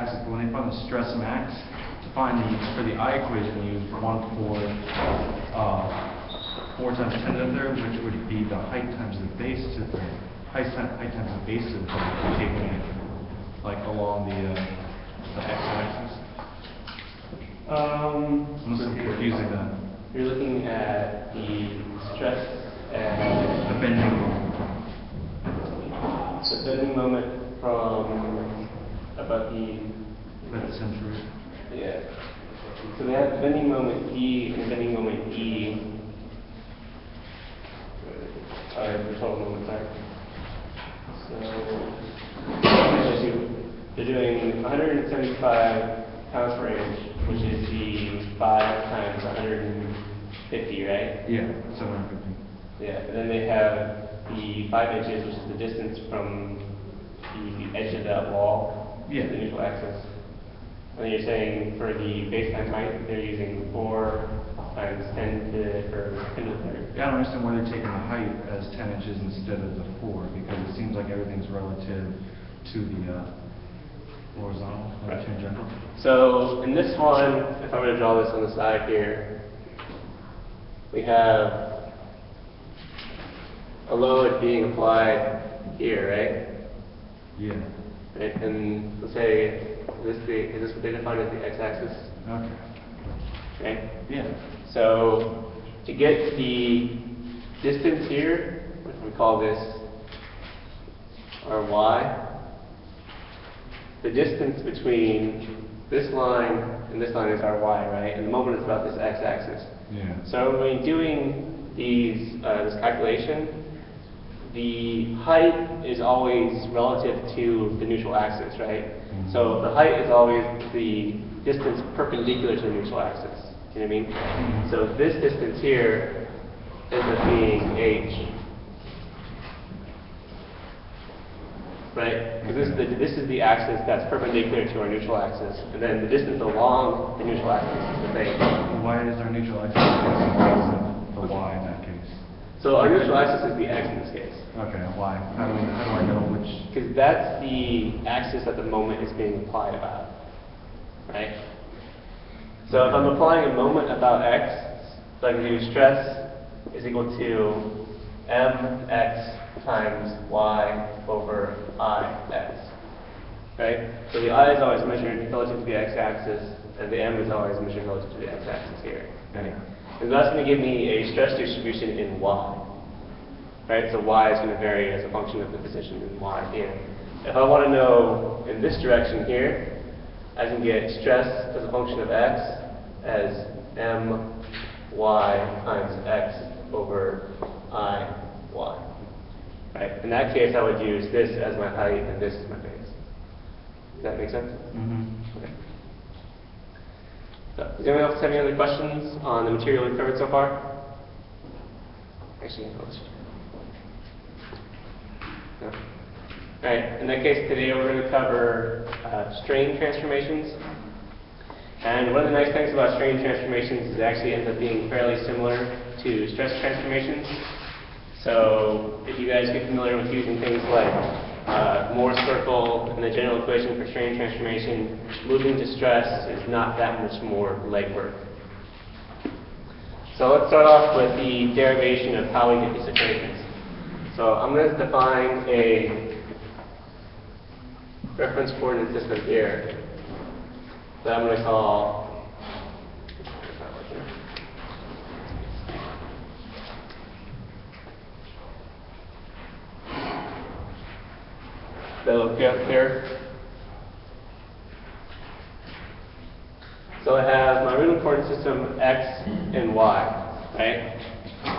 x-axis, but when they find the stress max, to find for the I equation, you use 1/4 4 times 10 to the third, which would be the height times the base to the third. Height times the base to the third, taking it like along the x-axis. I'm confusing that. You're looking at the stress and the bending moment. The bending moment from about the center. Yeah. So they have bending moment D and bending moment E. The total moment, sorry. So they're doing 175 pounds per inch, which is the 5 times 150, right? Yeah, 750. Yeah, and then they have the 5 inches, which is the distance from the edge of that wall, yeah, the neutral axis. And then you're saying for the baseline height, they're using 4 times 10 to the third. Yeah, I don't understand why they're taking the height as 10 inches instead of the 4, because it seems like everything's relative to the horizontal, or right, tangential. So in this one, if I were to draw this on the side here, we have a load being applied here, right? Yeah. Right, and let's say, is this what they define as the x-axis? Okay. Right? Yeah. So to get the distance here, which we call this our y, the distance between this line and this line is our y, right? And the moment is about this x-axis. Yeah. So when doing this calculation, the height is always relative to the neutral axis, right? Mm-hmm. So the height is always the distance perpendicular to the neutral axis. You know what I mean? Mm-hmm. So this distance here ends up being h, right? Because this is the axis that's perpendicular to our neutral axis, and then the distance along the neutral axis is the thing. Why is our neutral axis in place of the y in that case? So our neutral axis is the x in this case. Okay, why? How do I know which? Because that's the axis that the moment is being applied about, right? So if I'm applying a moment about x, so I can do stress is equal to mx times y over ix, right? So the I is always measured relative to the x-axis, and the m is always measured relative to the x-axis here. Okay. And that's going to give me a stress distribution in y. Right? So y is going to vary as a function of the position in y here. If I want to know in this direction here, I can get stress as a function of x as my times x over I y. Right? In that case, I would use this as my height and this as my base. Does that make sense? Mm-hmm. Okay. So, does anyone else have any other questions on the material we've covered so far? Actually, let's no? Alright, in that case today we're going to cover strain transformations. And one of the nice things about strain transformations is it actually ends up being fairly similar to stress transformations. So if you guys get familiar with using things like MoS circle and the general equation for strain transformation, moving to stress is not that much more legwork. So let's start off with the derivation of how we get these equations. So I'm going to define a reference coordinate system here that I'm going to call that look good here. So I have my original coordinate system x and y, right?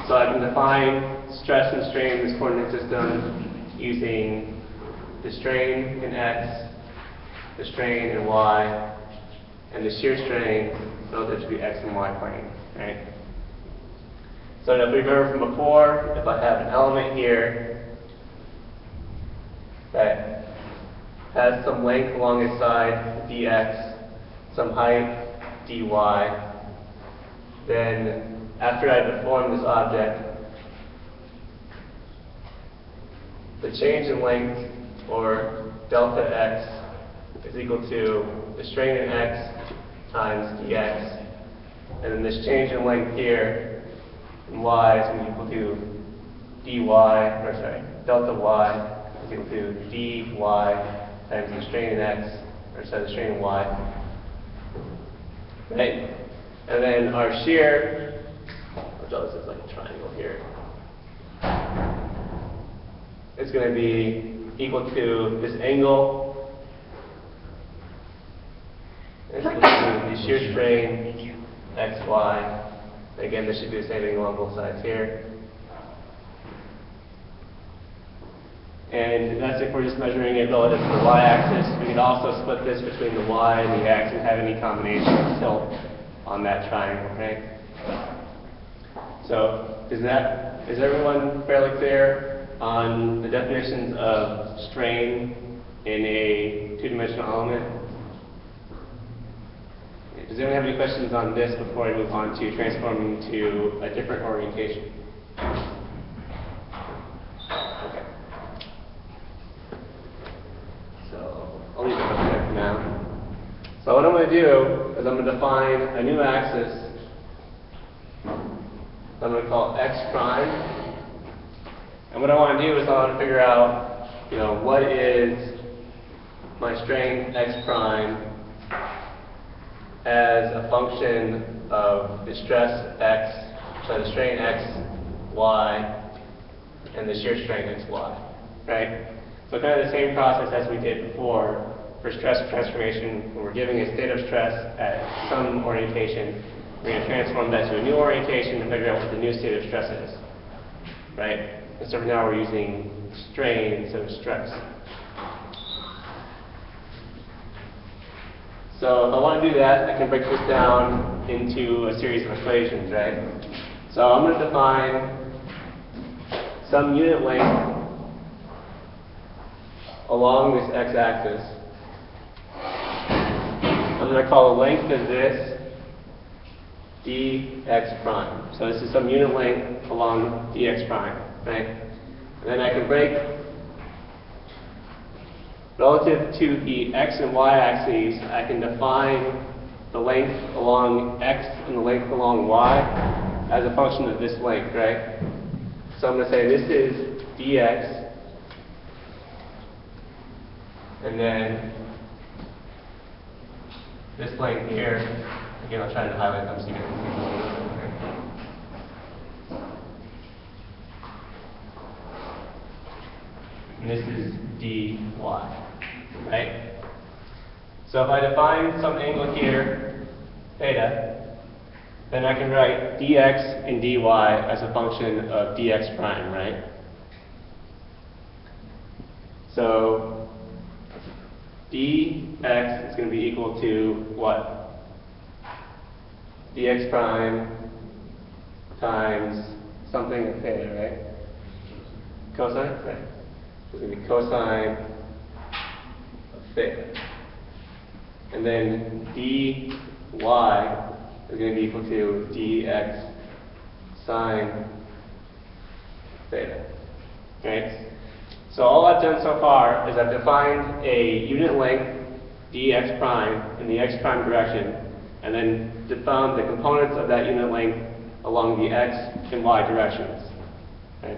So I can define stress and strain in this coordinate system using the strain in x, the strain in y, and the shear strain relative to the x and y plane, right? So if we remember from before, if I have an element here that has some length along its side, dx, some height, dy, then after I deform this object, the change in length, or delta x, is equal to the strain in x times dx. And then this change in length here in y is going to be equal to delta y is equal to dy times the strain in x, or sorry, the strain in y. Right? And then our shear, I'll draw this as like a triangle here. It's going to be equal to this angle. It's equal to the shear strain x, y. Again, this should be the same angle on both sides here. And that's if we're just measuring it relative to the y-axis. We can also split this between the y and the x and have any combination of tilt on that triangle, right? So is everyone fairly clear on the definitions of strain in a two-dimensional element? Does anyone have any questions on this before I move on to transforming to a different orientation? Okay. So I'll leave it up there for now. So what I'm going to do is I'm going to define a new axis. I'm going to call x prime. And what I want to do is I want to figure out, what is my strain x prime as a function of the stress x, so the strain x, y, and the shear strain x, y, right? So kind of the same process as we did before for stress transformation. When we're giving a state of stress at some orientation, we're going to transform that to a new orientation to figure out what the new state of stress is, right? And so now we're using strain instead of stress. So if I want to do that, I can break this down into a series of equations, right? So I'm going to define some unit length along this x-axis. I'm going to call the length of this dx prime. So this is some unit length along dx prime, right? And then I can break relative to the x and y axes, I can define the length along x and the length along y as a function of this length, right? So I'm going to say this is dx, and then this length here, again I'll try to highlight them so you can see them a little bit. And this is dy, right? So if I define some angle here, theta, then I can write dx and dy as a function of dx prime, right? So dx is going to be equal to what? Dx prime times something of theta, right? Cosine? Right. So it's going to be cosine of theta. And then dy is going to be equal to dx sine theta. Right? So all I've done so far is I've defined a unit length dx prime in the x prime direction, and then defined the components of that unit length along the x and y directions. Right?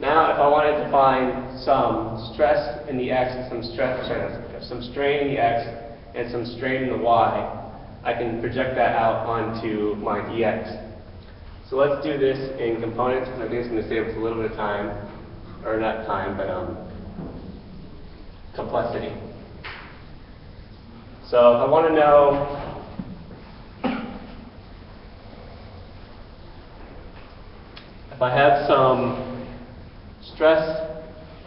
Now, if I wanted to find some stress in the x and some strain in the x and some strain in the y, I can project that out onto my dx. So let's do this in components, because I think it's going to save us a little bit of time, or not time, but complexity. So if I want to know if I have some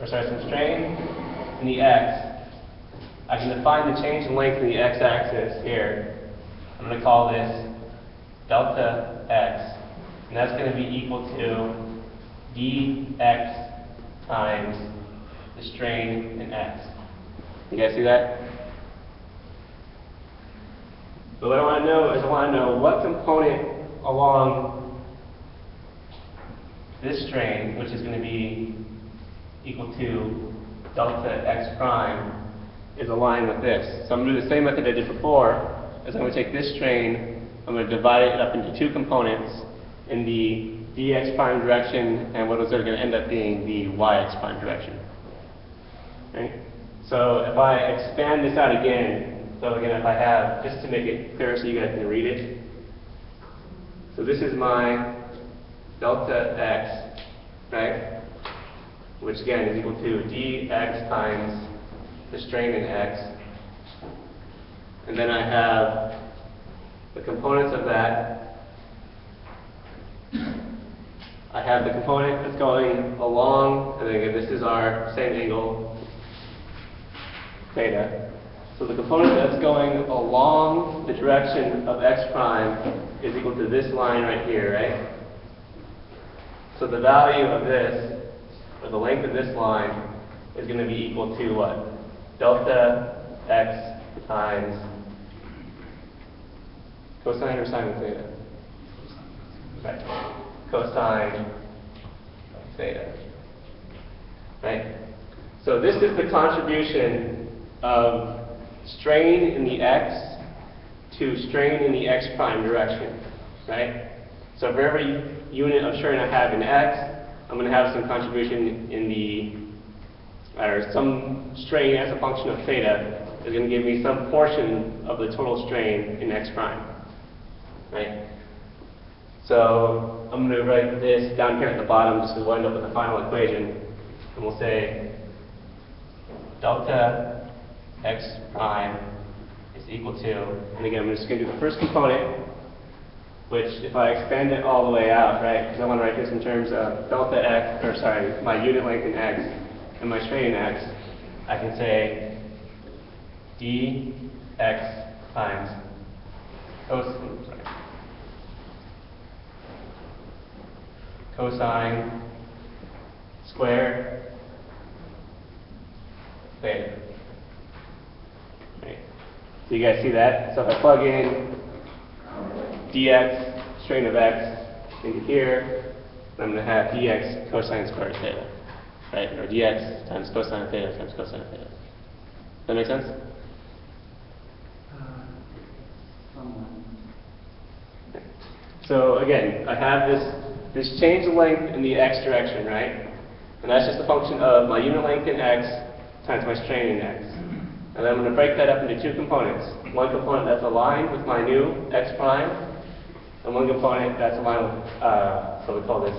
some strain in the x, I can define the change in length in the x-axis here. I'm going to call this delta x, and that's going to be equal to dx times the strain in x. You guys see that? But what I want to know is what component along this strain, which is going to be equal to delta x prime is aligned with this. So I'm going to do the same method I did before, is I'm going to take this strain, I'm going to divide it up into two components in the dx prime direction and what is going to end up being the yx prime direction. Okay? So if I expand this out again, so again if I have, just to make it clear so you guys can read it. So this is my delta x, right? Which again is equal to dx times the strain in x. And then I have the components of that. I have the component that's going along, and then again this is our same angle, theta. So the component that's going along the direction of x prime is equal to this line right here, right? So the value of this, or the length of this line, is going to be equal to what? Delta x times cosine or sine of theta? Right. Cosine of theta. Right? So this is the contribution of strain in the x to strain in the x prime direction. Right? So for every unit of strain I have in x, I'm going to have some contribution in the, or some strain as a function of theta is going to give me some portion of the total strain in x prime. Right? So I'm going to write this down here at the bottom just to wind up with the final equation. And we'll say delta x prime is equal to, and again I'm just going to do the first component, which if I expand it all the way out, right, because I want to write this in terms of delta x, or sorry, my unit length in x and my strain in x, I can say dx times cosine squared theta. Right. So you guys see that? So if I plug in dx strain of x into here, I'm going to have dx cosine squared theta, right? Or dx times cosine theta times cosine theta. Does that make sense? Somewhat. So again, I have this change of length in the x direction, right? And that's just a function of my unit length in x times my strain in x. And then I'm going to break that up into two components. One component that's aligned with my new x prime, and one component that's aligned with, so we call this,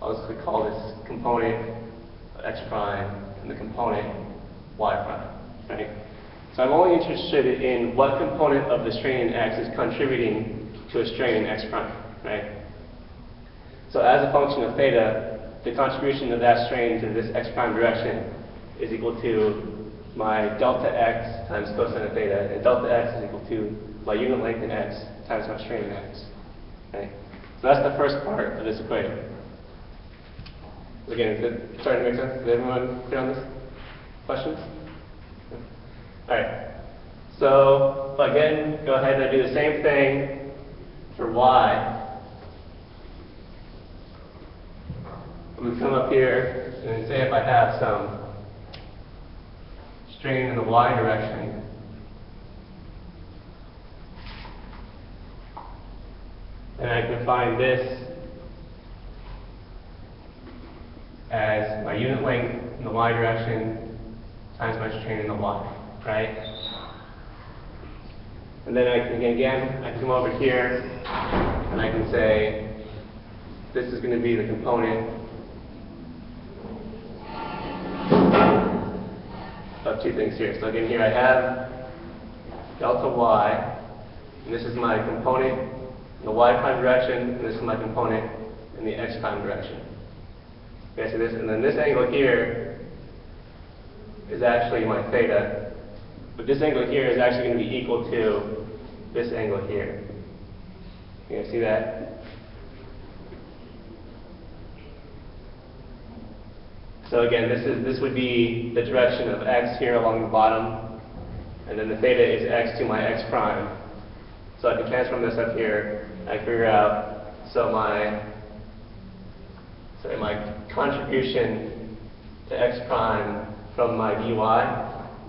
I'll just call this component x prime and the component y prime, right? So I'm only interested in what component of the strain in x is contributing to a strain in x prime, right? So as a function of theta, the contribution of that strain to this x prime direction is equal to my delta x times cosine of theta, and delta x is equal to my unit length in x times my strain in x. Okay? So that's the first part of this equation. Again, is it starting to make sense? Is everyone clear on this? Questions? Alright. So again, go ahead and do the same thing for y. I'm going to come up here and say if I have some strain in the y direction, and I can find this as my unit length in the y direction times my strain in the y, right? And then I can come over here and I can say this is going to be the component of two things here. So again, here I have delta y, and this is my component in the y prime direction, and this is my component in the x prime direction. Okay, so this, and then this angle here is actually my theta, but this angle here is actually going to be equal to this angle here. You guys see that? So again, this would be the direction of x here along the bottom, and then the theta is x to my x prime. So I can transform this up here. I figure out, so my contribution to x prime from my dy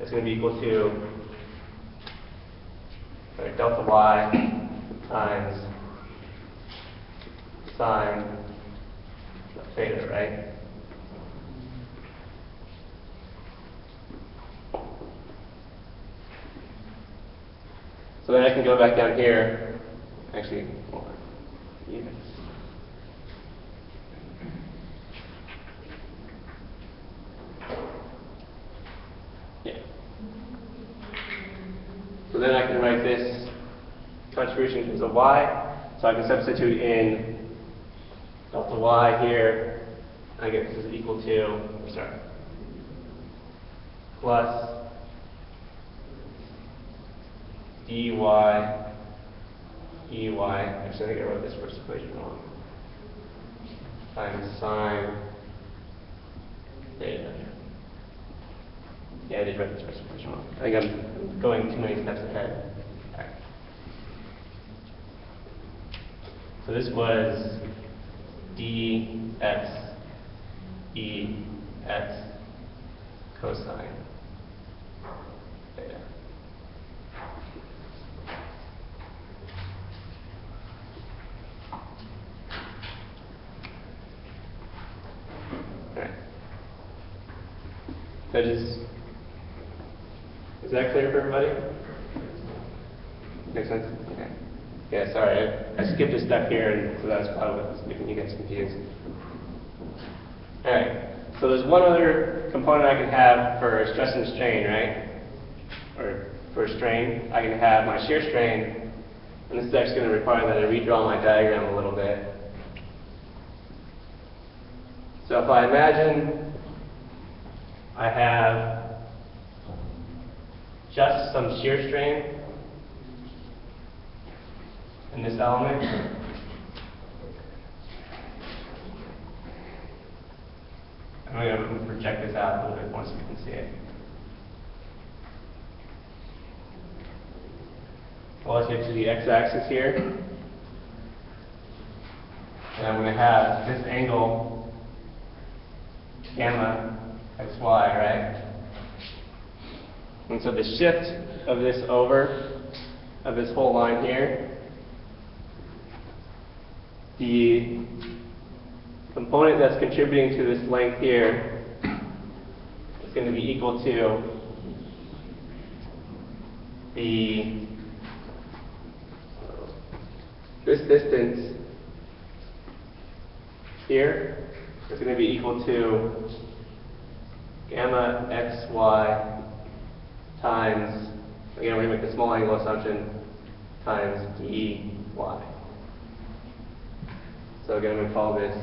is going to be equal to delta y times sine theta, right? So then I can go back down here, actually, units. Yeah. So then I can write this contribution as a y, so I can substitute in delta y here. I get this is equal to, plus dy, ey, actually I think I wrote this first equation wrong, times sine theta. Yeah, I did write this first equation wrong. I think I'm going too many steps ahead. All right. So this was dx ex cosine theta. All right. So is that clear for everybody? Makes sense? Okay. Yeah, sorry, I skipped a step here, and so that's probably what's making you guys confused. All right. So there's one other component I can have for stress and strain, right? Or for strain, I can have my shear strain, and this is actually going to require that I redraw my diagram a little bit. So if I imagine I have just some shear strain in this element, I'm going to project this out a little bit more so we can see it. Well, let's get to the x-axis here. And I'm going to have this angle gamma xy, right? And so the shift of this of this whole line here, the component that's contributing to this length here is going to be equal to this distance here is going to be equal to gamma xy times, again we're going to make the small angle assumption, times dy. So again, I'm going to call this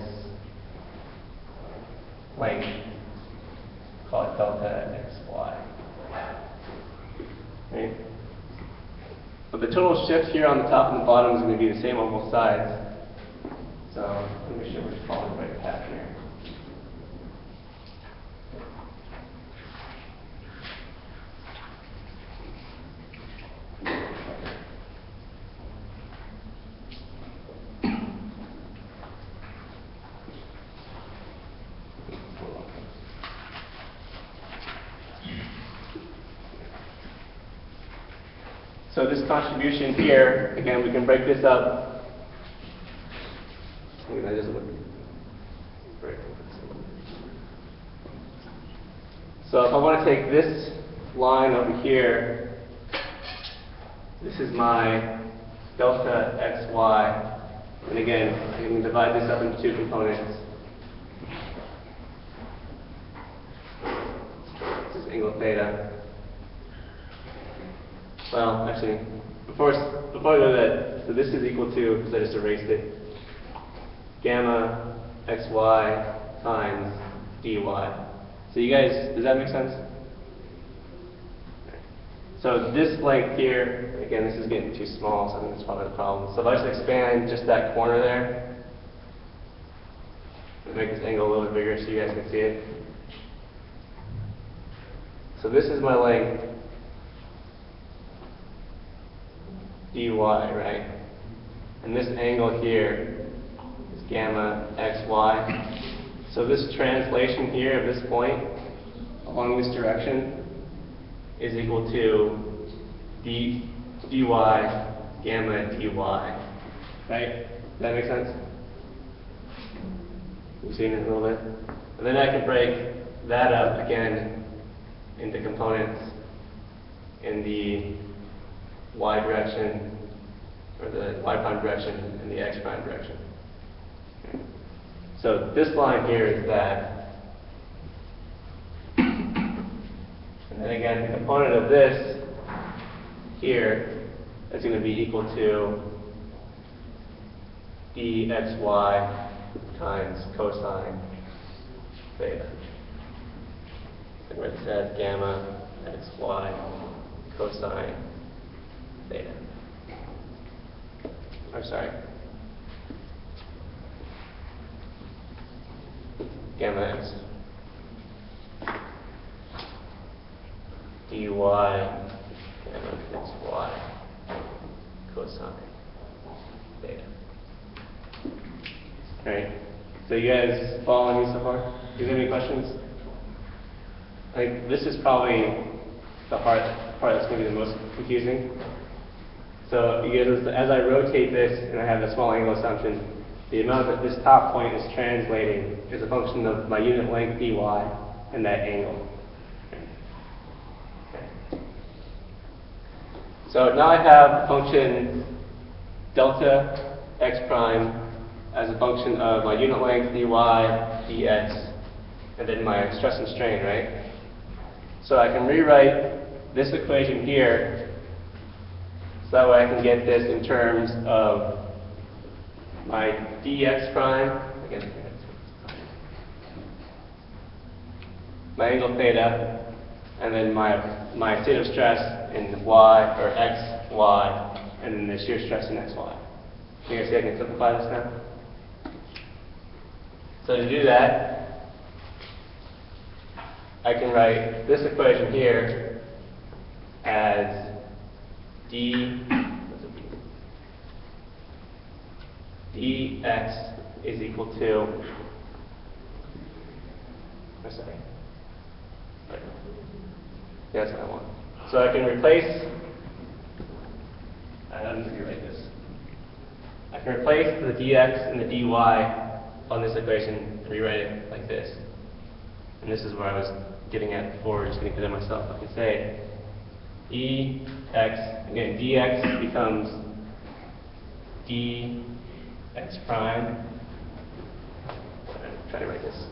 length, call it delta xy. Okay. But the total shift here on the top and the bottom is going to be the same on both sides. So let me make sure we're following the right path here. So this contribution here, again, we can break this up. I just look. So if I want to take this line over here, this is my delta xy, and again, I can divide this up into two components. This is angle theta. Well, actually, before I do that, so this is equal to, because I just erased it, gamma xy times dy. So you guys, does that make sense? So this length here, again, this is getting too small, so I think that's probably the problem. So if I just expand just that corner there, and make this angle a little bit bigger so you guys can see it. So this is my length dy, right? And this angle here is gamma xy. So this translation here of this point, along this direction is equal to dy gamma dy, right? Does that make sense? You've seen it a little bit? And then I can break that up again into components in the y direction, or the y prime direction, and the x prime direction. So this line here is that. And then again, the component of this here is going to be equal to dxy times cosine theta. And where this has gamma xy cosine theta. Or sorry, gamma x dy gamma xy cosine theta. All right. So you guys following me so far? Do you have any questions? I think this is probably the part that's going to be the most confusing. So you guys, as I rotate this and I have the small angle assumption, the amount that this top point is translating is a function of my unit length dy and that angle. Okay. So now I have function delta x prime as a function of my unit length dy, dx, and then my stress and strain, right? So I can rewrite this equation here so that way I can get this in terms of my dx prime, again, my angle theta, and then my state of stress in y, or x, y, and then the shear stress in xy. You guys see I can simplify this now? So to do that, I can write this equation here as dx is equal to, yeah, that's what I want. So I can replace, let me rewrite this. I can replace the dx and the dy on this equation and rewrite it like this. And this is where I was getting at before, just getting to myself. I can say dx, again, dx becomes dx prime. I'm trying to write this.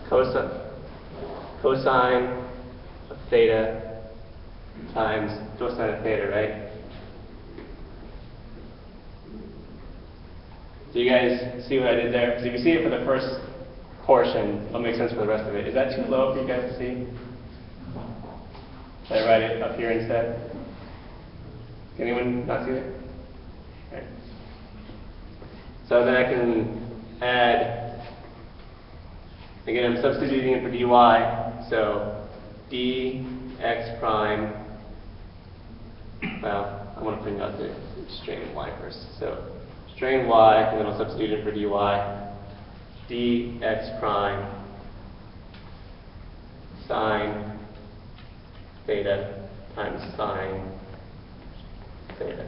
Cosine of theta times cosine of theta, right? Do you guys see what I did there? Because if you see it for the first portion, it'll make sense for the rest of it. Is that too low for you guys to see? Should I write it up here instead? Can anyone not see it? Right. So then I can add, again, I'm substituting it for dy, so dx prime, well, I want to bring out the strain y first. So strain y, and then I'll substitute it for dy, dx prime sine theta times sine theta.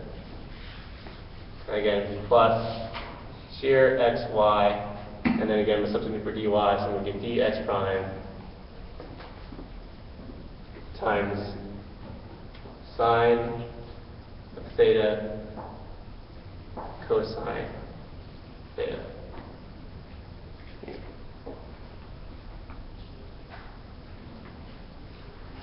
And again, plus shear xy, and then again, we'll substitute for dy, so we get dx prime times sine theta cosine theta.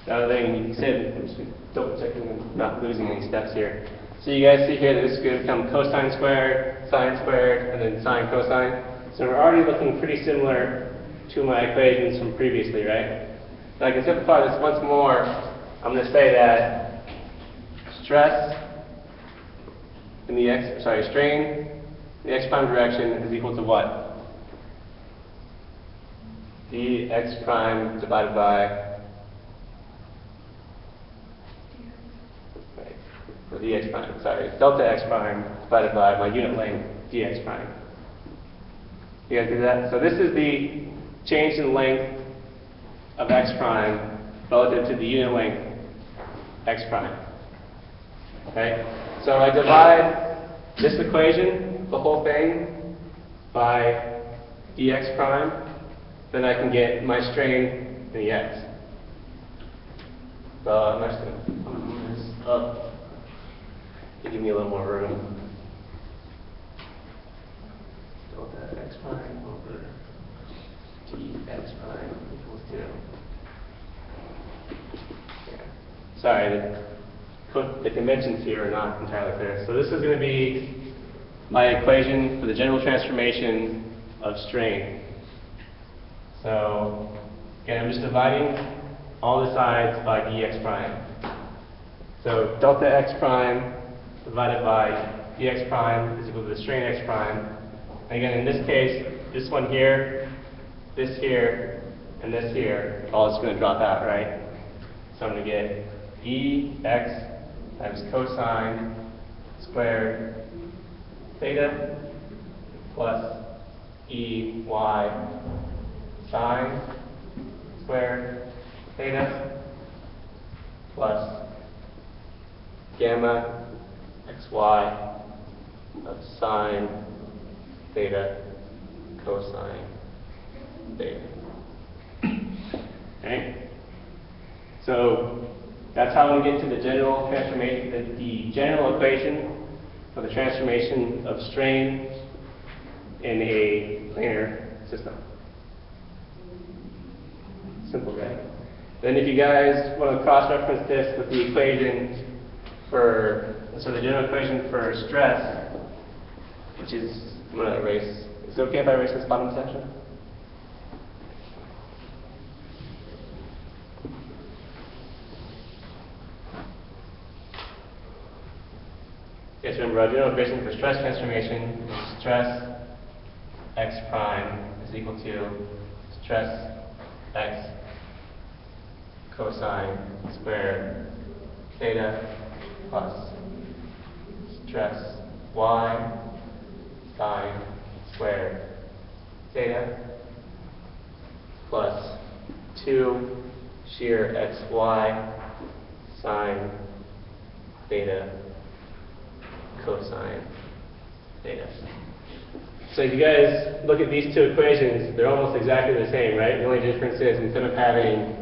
Another thing you said, I'm just double checking and not losing any steps here. So you guys see here that this is going to become cosine squared, sine squared, and then sine cosine. So we're already looking pretty similar to my equations from previously, right? So I can simplify this once more. I'm going to say that stress in the strain in the x prime direction is equal to what? dx prime divided by dx prime, sorry, delta x prime divided by my unit length dx prime. You guys do that? So this is the change in length of x prime relative to the unit length x prime. Okay? So I divide this equation, the whole thing, by dx prime, then I can get my strain in the x. So I'm just going to move this up to give me a little more room. Delta x prime over dx prime equals 0. Yeah. Sorry, the conventions here are not entirely clear. So this is going to be my equation for the general transformation of strain. So again, I'm just dividing all the sides by dx prime. So delta x prime divided by dx prime is equal to the strain x prime. And again, in this case, this one here, this here, and this here, all is going to drop out, right? So I'm going to get dx times cosine squared theta plus ey sine squared theta plus gamma xy of sine theta cosine theta. Okay? So that's how we get to the general transformation, the general equation for the transformation of strain in a planar system. Simple, right? Then if you guys want to cross-reference this with the equation for, so the general equation for stress, which is, I'm going to erase, is it okay if I erase this bottom section? Yes, remember our general equation for stress transformation is stress x prime is equal to stress x cosine squared theta plus stress y sine squared theta plus 2 shear xy sine theta cosine theta. So if you guys look at these two equations, they're almost exactly the same, right? The only difference is instead of having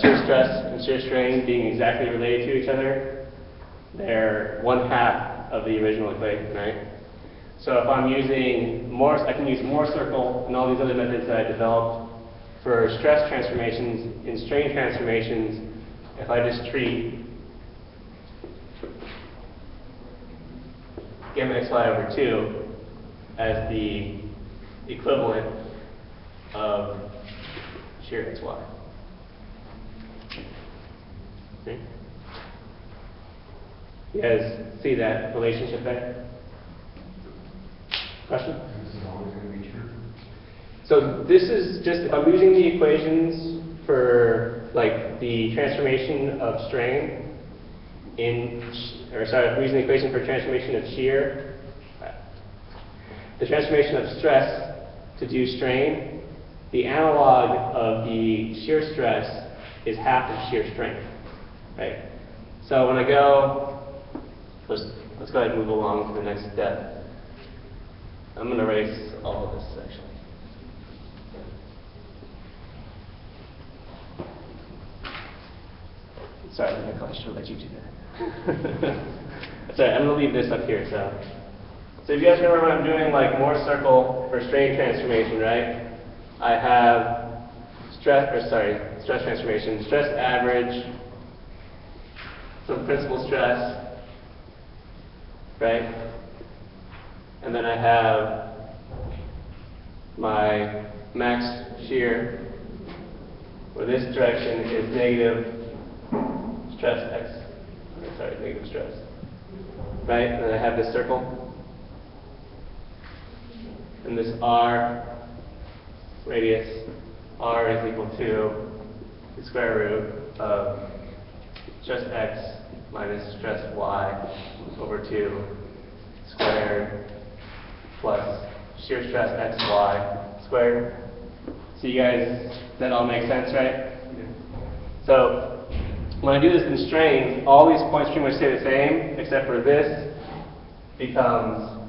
shear stress and shear strain being exactly related to each other, they're 1/2 of the original equation, right? So if I'm using MoS, I can use MoS circle and all these other methods that I developed for stress transformations and strain transformations. If I just treat gamma xy over 2 as the equivalent of shear xy. Okay. You guys see that relationship there? Question? This is always going to be true. So this is just, if I'm using the equations for like the transformation of strain in, or sorry, if I'm using the equation for transformation of shear, the transformation of stress to do strain, the analog of the shear stress is half of shear strength, right? So when I go, let's go ahead and move along to the next step. I'm going to erase all of this section. Sorry, I should let you do that. Sorry, I'm going to leave this up here. So if you guys remember when I'm doing like MoS circle for strain transformation, right? I have stress transformation, stress average, some principal stress, right? And then I have my max shear, where this direction is negative negative stress, right? And then I have this circle, and this R radius, R is equal to the square root of stress x minus stress y over 2 squared plus shear stress xy squared. So you guys, that all makes sense, right? Yeah. So when I do this in strain, all these points pretty much stay the same, except for this becomes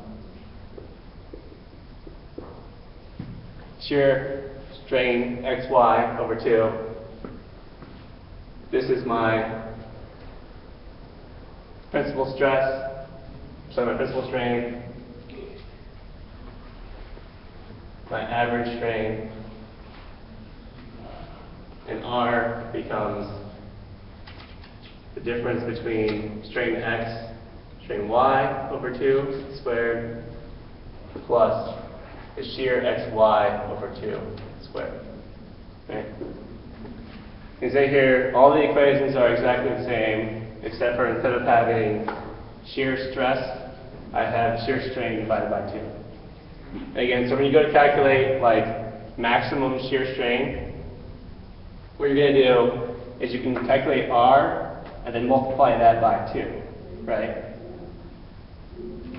shear strain xy over 2. This is my principal stress, so my principal strain, my average strain, and R becomes the difference between strain x, strain y over 2 squared, plus the shear xy over 2 squared. Okay? You can see here, all the equations are exactly the same, except for instead of having shear stress, I have shear strain divided by 2. Again, so when you go to calculate like maximum shear strain, what you're going to do is you can calculate R and then multiply that by 2, right?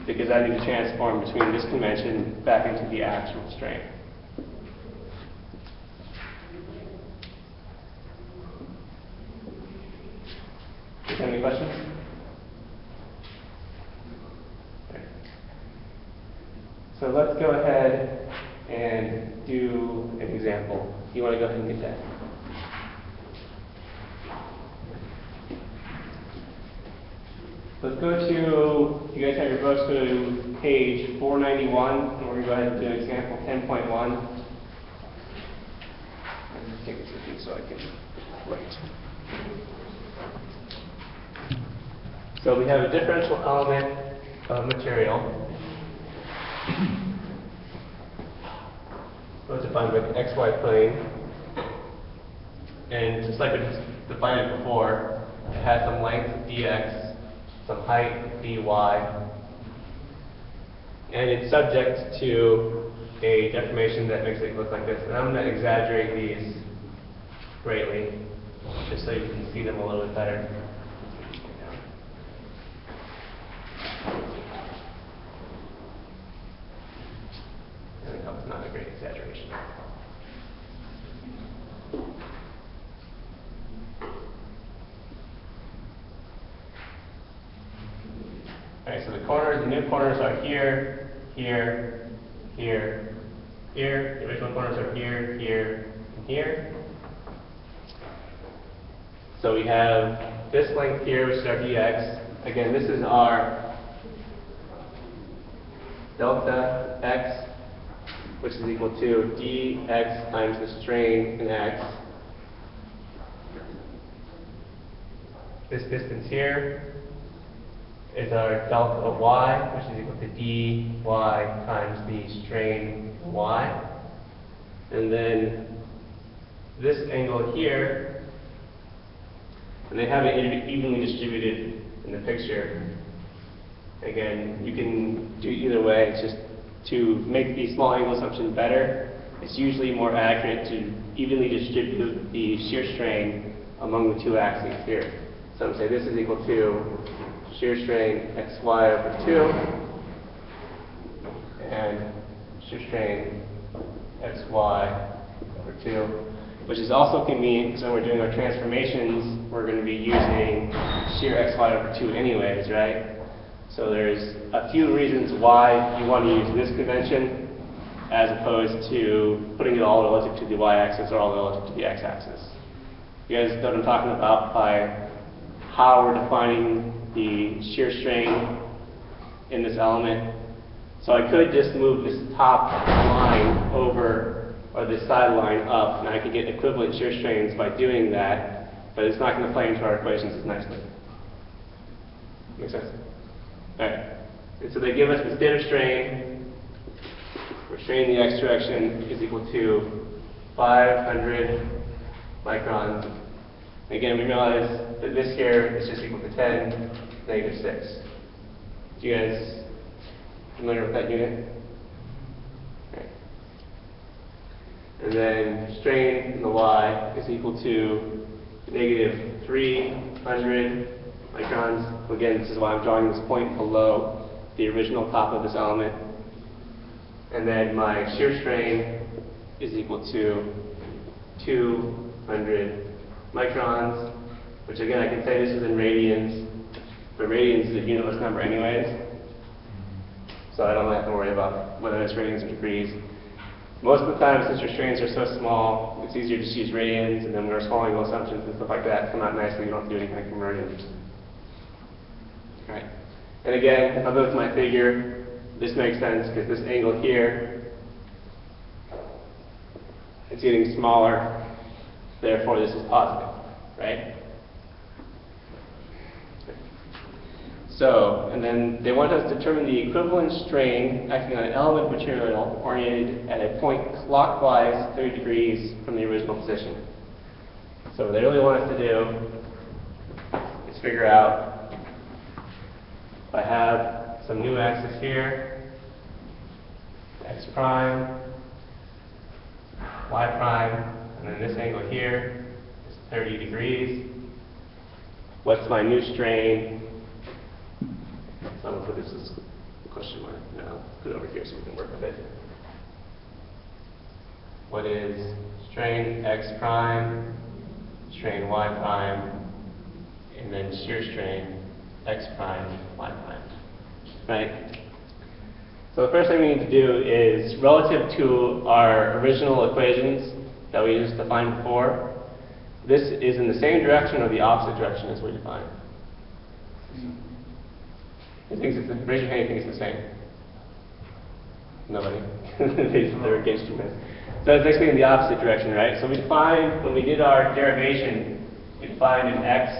Because I need to transform between this convention back into the actual strain. Any questions? Okay. So let's go ahead and do an example. You want to go ahead and get that? Let's go to, you guys have your books, go to page 491, and we're going to go ahead and do example 10.1. Take this with me so I can write. So we have a differential element of material. So it's defined by the xy plane. And just like we defined it before, it has some length dx, some height dy, and it's subject to a deformation that makes it look like this. And I'm going to exaggerate these greatly, just so you can see them a little bit better. It's not a great exaggeration. Alright, so the new corners are here, here, here, here. The original corners are here, here, and here. So we have this length here, which is our dx. Again, this is our delta x, which is equal to dx times the strain in x. This distance here is our delta of y, which is equal to dy times the strain y. And then this angle here, and they have it evenly distributed in the picture. Again, you can do it either way. It's just to make the small angle assumption better, it's usually more accurate to evenly distribute the shear strain among the two axes here. So I'm going to say this is equal to shear strain xy over 2 and shear strain xy over 2, which is also convenient because when we're doing our transformations, we're going to be using shear xy over 2 anyways, right? So there's a few reasons why you want to use this convention as opposed to putting it all relative to the y-axis or all relative to the x-axis. You guys know what I'm talking about by how we're defining the shear strain in this element. So I could just move this top line over, or this side line up, and I could get equivalent shear strains by doing that, but it's not going to play into our equations as nicely. Make sense? Alright, and so they give us the state of strain for strain in the x direction is equal to 500 microns. Again, we realize that this here is just equal to 10, negative 6. Do you guys familiar with that unit? Okay. And then strain in the y is equal to negative 300 microns. Again, this is why I'm drawing this point below the original top of this element. And then my shear strain is equal to 200 microns, which again I can say this is in radians, but radians is a unitless number anyways, so I don't really have to worry about whether it's radians or degrees. Most of the time, since your strains are so small, it's easier to just use radians, and then when we're small angle assumptions and stuff like that come out nicely, you don't have to do any kind of conversion. Alright. And again, if I go to my figure, this makes sense because this angle here, it's getting smaller, therefore this is positive, right? So, and then they want us to determine the equivalent strain acting on an element material oriented at a point clockwise 30 degrees from the original position. So what they really want us to do is figure out if I have some new axis here, x prime, y prime, and then this angle here is 30 degrees. What's my new strain? So I'm going to put this as a question mark. No, I'll put it over here so we can work with it. What is strain x prime, strain y prime, and then shear strain x prime, y prime, right? So the first thing we need to do is, relative to our original equations that we just defined before, this is in the same direction or the opposite direction as we defined. Who thinks it's the, raise your hand, you think it's the same? Nobody. They're against you. So it's basically in the opposite direction, right? So we defined, when we did our derivation, we defined an x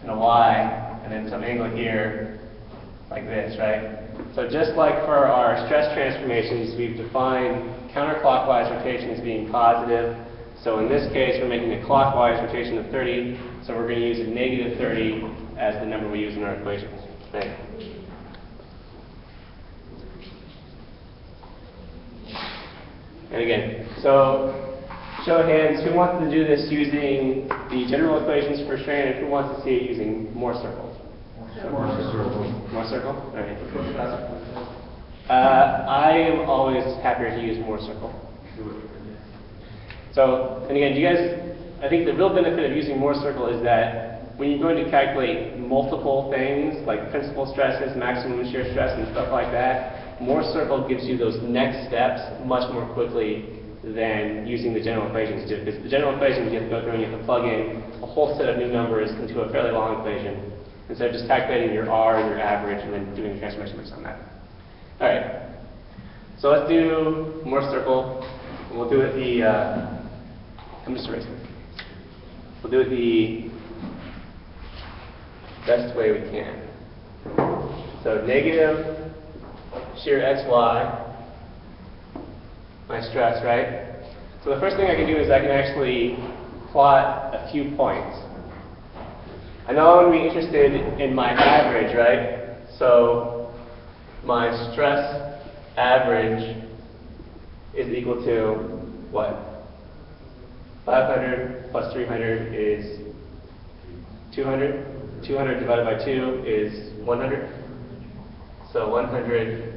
and a y, and then some angle here, like this, right? So just like for our stress transformations, we've defined counterclockwise rotation as being positive. So in this case, we're making a clockwise rotation of 30, so we're going to use a negative 30 as the number we use in our equations. Right. And again, so show of hands, who wants to do this using the general equations for strain, and who wants to see it using more circles? More circle. More circle? All right. I am always happier to use more circle. So, and again, do you guys, I think the real benefit of using more circle is that when you're going to calculate multiple things, like principal stresses, maximum shear stress, and stuff like that, more circle gives you those next steps much more quickly than using the general equations do. Because the general equations, you have to go through and you have to plug in a whole set of new numbers into a fairly long equation, instead of just calculating your R and your average and then doing the transformation based on that. All right. So let's do more circle. And we'll do it the, I'm just erasing it. We'll do it the best way we can. So negative shear xy, my stress, right? So the first thing I can do is I can actually plot a few points. I know I'm going to be interested in my average, right? So my stress average is equal to what? 500 plus 300 is 200. 200 divided by 2 is 100. So 100.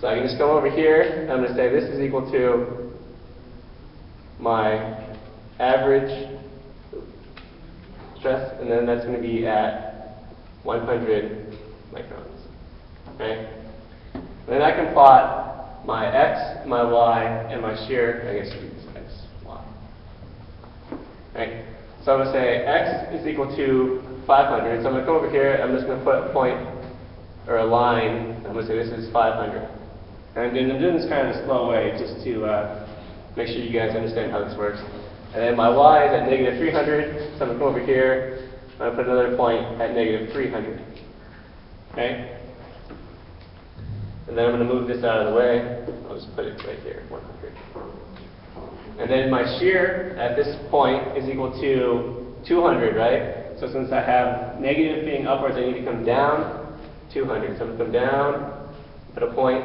So I can just come over here, and I'm going to say this is equal to my average stress, and then that's going to be at 100 microns. Okay? And then I can plot my x, my y, and my shear. I guess it's x, y. Right? So I'm going to say x is equal to 500. So I'm going to come over here. I'm just going to put a point or a line. I'm going to say this is 500. And I'm doing this kind of a slow way just to make sure you guys understand how this works. And then my y is at negative 300. So I'm going to come over here. I'm going to put another point at negative 300. Okay? And then I'm going to move this out of the way. I'll just put it right here, 100. And then my shear at this point is equal to 200, right? So since I have negative being upwards, I need to come down 200. So I'm going to come down, put a point,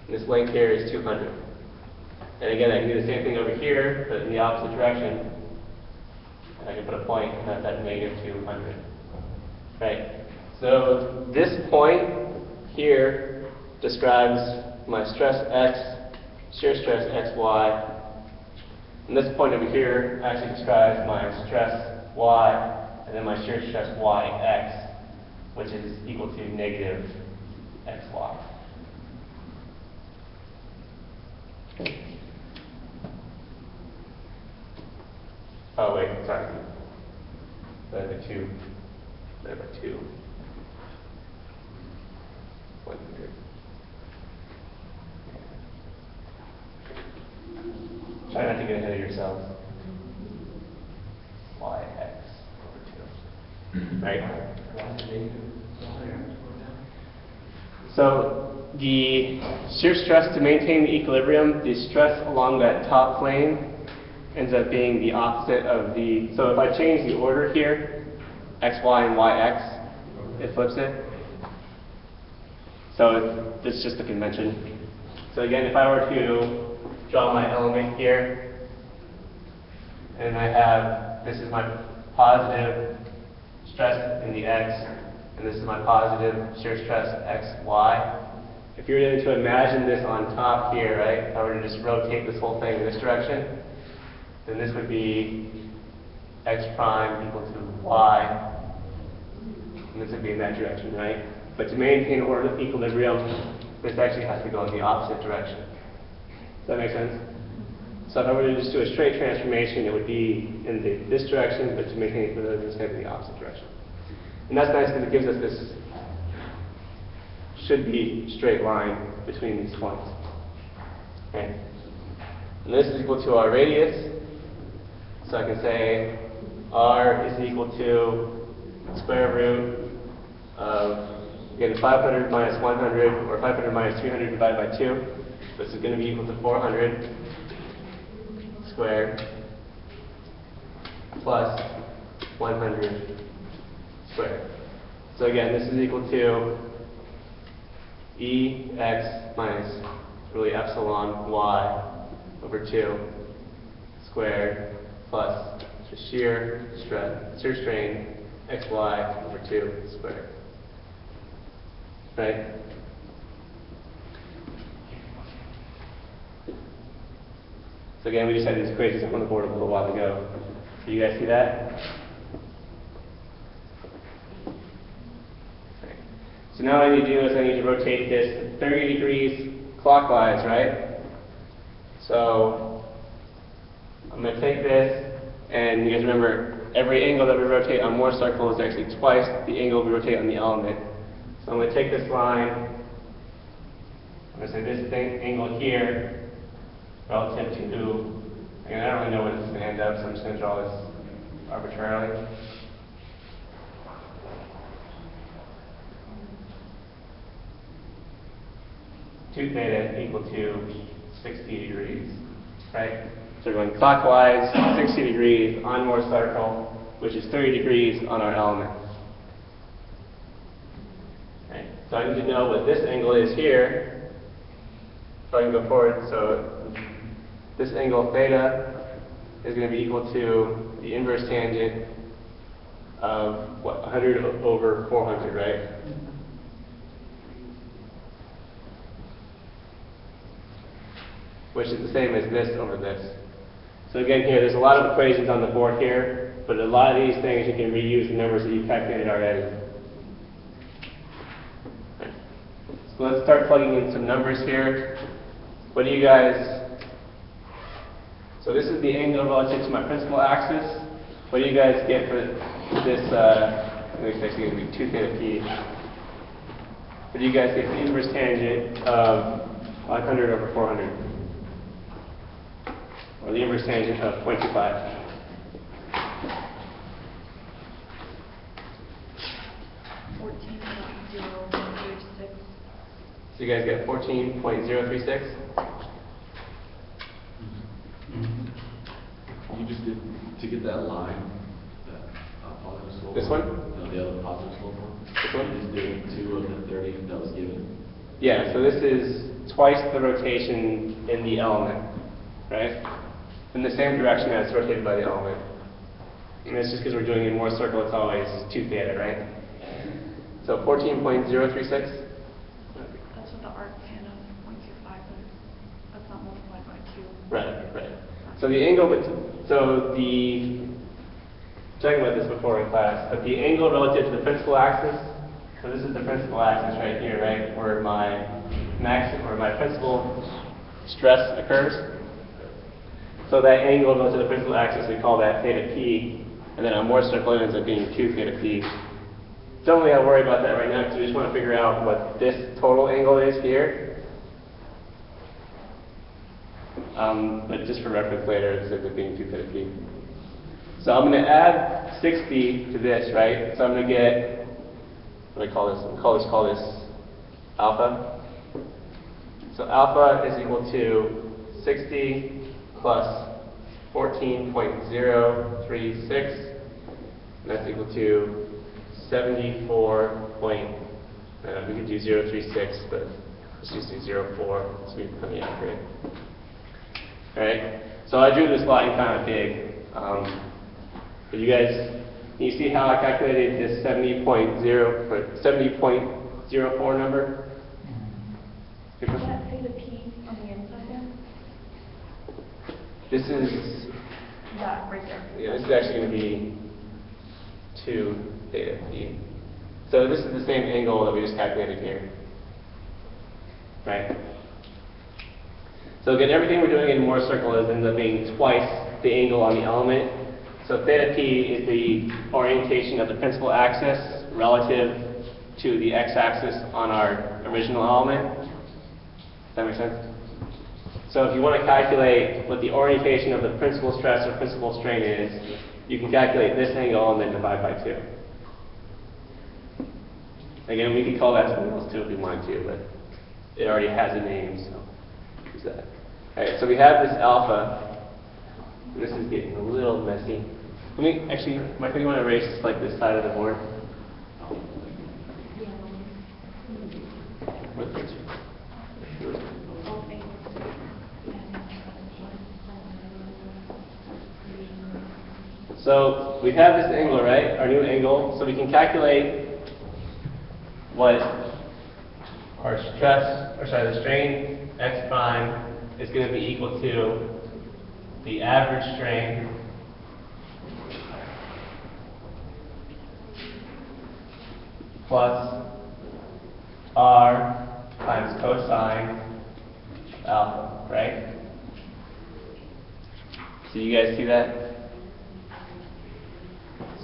and this length here is 200. And again, I can do the same thing over here, but in the opposite direction. And I can put a point, and that's at negative 200. Right? So this point here describes my stress x, shear stress xy, And this point over here actually describes my stress y, and then my shear stress yx, which is equal to negative xy. Oh wait, sorry. Divided by 2. Divided by 2. 100. Try not to get ahead of yourselves. Yx over 2. Right? So the shear stress to maintain the equilibrium, the stress along that top plane ends up being the opposite of the, so if I change the order here, xy and yx, it flips it. So it's just a convention. So again, if I were to draw my element here, and I have, this is my positive stress in the x, and this is my positive shear stress xy. If you were to imagine this on top here, right, if I were to just rotate this whole thing in this direction, then this would be x prime equal to y, and this would be in that direction, right? But to maintain order of equilibrium, this actually has to go in the opposite direction. Does that make sense? So if I were to just do a straight transformation, it would be in this direction, but to maintain equilibrium, it's going to be the opposite direction. And that's nice because it gives us this should be straight line between these points. Okay. And this is equal to our radius. So I can say r is equal to square root of, again, 500 minus 100, or 500 minus 300 divided by 2. This is going to be equal to 400 squared plus 100 squared. So again, this is equal to Ex minus really epsilon y over 2 squared plus the shear strain xy over 2 squared. Right? So again, we just had these equations up on the board a little while ago. Do you guys see that? Okay. So now what I need to do is I need to rotate this 30 degrees clockwise, right? So I'm going to take this, and you guys remember, every angle that we rotate on MoS circle is actually twice the angle we rotate on the element. So I'm going to take this line, I'm going to say this angle here, relative to, and I don't really know where this is going to end up, so I'm just going to draw this arbitrarily. Two theta equal to 60 degrees, right? So we're going clockwise, 60 degrees on MoS circle, which is 30 degrees on our element. Okay. So I need to know what this angle is here, so I can go forward. So this angle theta is going to be equal to the inverse tangent of what, 100 over 400, right? Which is the same as this over this. So again here, there's a lot of equations on the board here, but a lot of these things you can reuse the numbers that you calculated already. So let's start plugging in some numbers here. What do you guys, so this is the angle relative to my principal axis. What do you guys get for this, it's actually going to be 2 theta p. What do you guys get for the inverse tangent of 500 over 400? Or the inverse tangent of 0.25. So you guys get 14.036. You just did, to get that line, that positive slope. This one? No, the other positive slope one. This one? You just did 2 of the 30 that was given. Yeah, so this is twice the rotation in the element, right? In the same direction as rotated by the element. And it's just because we're doing it in MoS circle, it's always 2 theta, right? So 14.036. That's what the arc tan of 0.25 is. That's not multiplied by 2. Right, right. So the angle, talking about this before in class, but the angle relative to the principal axis, so this is the principal axis right here, right, where my principal stress occurs. So that angle relative to the principal axis, we call that theta p, and then our MoS circle ends up being 2 theta p. Don't really have to worry about that right now, because we just want to figure out what this total angle is here. But just for reference later, it ends up being 2 theta p. So I'm going to add 60 to this, right? So I'm going to get, what do I call this? I'm going to call this alpha. So alpha is equal to 60 plus 14.036, and that's equal to 74 point, we could do 036, but let's just do 04, so we can be accurate. Alright, so I drew this line kind of big, but you guys, can you see how I calculated this 70.04 number? Is that theta p on the inside there? This is, That right there. yeah, this is actually going to be 2 theta p. So this is the same angle that we just calculated here. Right? So again, everything we're doing in MoS circle ends up being twice the angle on the element. So theta p is the orientation of the principal axis relative to the x-axis on our original element. Does that make sense? So if you want to calculate what the orientation of the principal stress or principal strain is, you can calculate this angle and then divide by 2. Again, we could call that something else too if we wanted to, but it already has a name, so use that. Alright, so we have this alpha. This is getting a little messy. Let me, actually, Michael, you want to erase like this side of the board? So we have this angle, right? Our new angle. So we can calculate what our the strain x prime is going to be equal to the average strain plus r times cosine alpha, right? So you guys see that?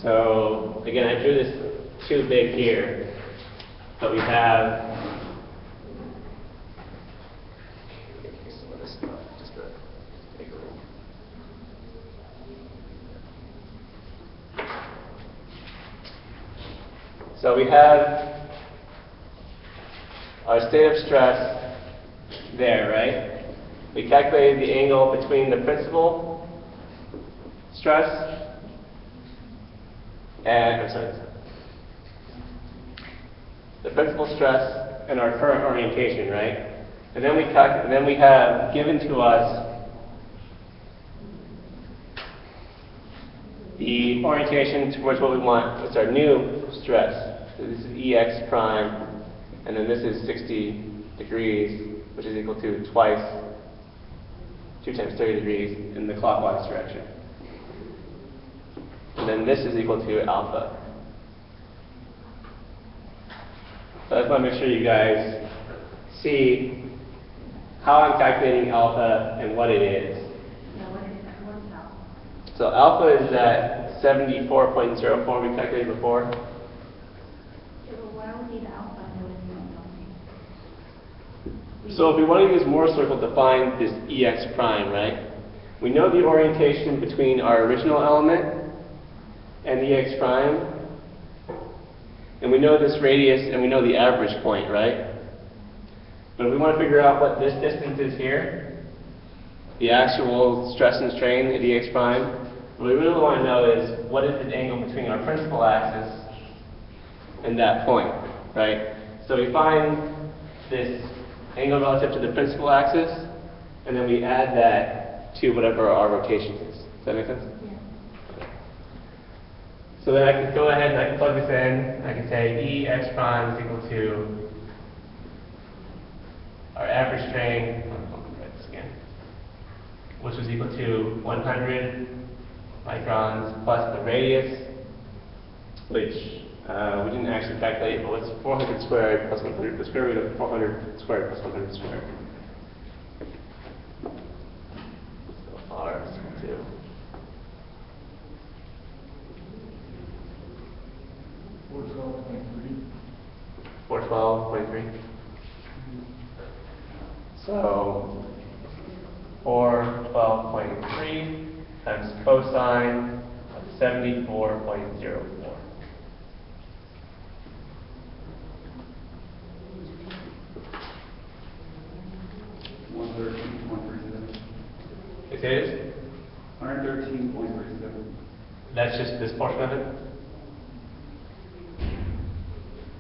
So again, I drew this too big here, but we have our state of stress there, right? We calculated the angle between the principal stress and, the principal stress and our current orientation, right? And then we have given to us the orientation towards what we want. It's our new stress. So this is EX prime, and then this is 60 degrees, which is equal to twice 2 times 30 degrees in the clockwise direction. And then this is equal to alpha. So I just want to make sure you guys see how I'm calculating alpha and what it is. So alpha is that 74.04 we calculated before. So if we want to use MoS circle to find this EX prime, right? We know the orientation between our original element and the EX prime. And we know this radius and we know the average point, right? But if we want to figure out what this distance is here, the actual stress and strain at EX prime, what we really want to know is what is the angle between our principal axis and that point, right? So we find this angle relative to the principal axis, and then we add that to whatever our rotation is. Does that make sense? Yeah. So then I can go ahead and I can plug this in. I can say EX prime is equal to our average strain. Write this again. which was equal to 100 microns plus the radius, which we didn't actually calculate, but what's 400 squared plus 100, the square root of 400 squared plus 100 squared. So R is equal to 412.3. So 412.3 times cosine of 74.04. It is 113.37. That's just this portion of it.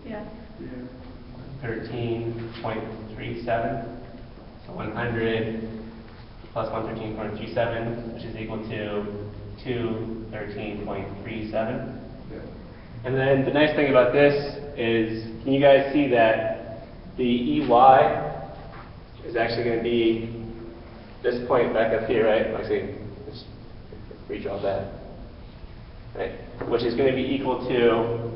Yeah. 13.37. So 100 plus 113.37, which is equal to 213.37. And then the nice thing about this is, can you guys see that the EY is actually going to be this point back up here, right? Actually, let's redraw that. Right? Which is going to be equal to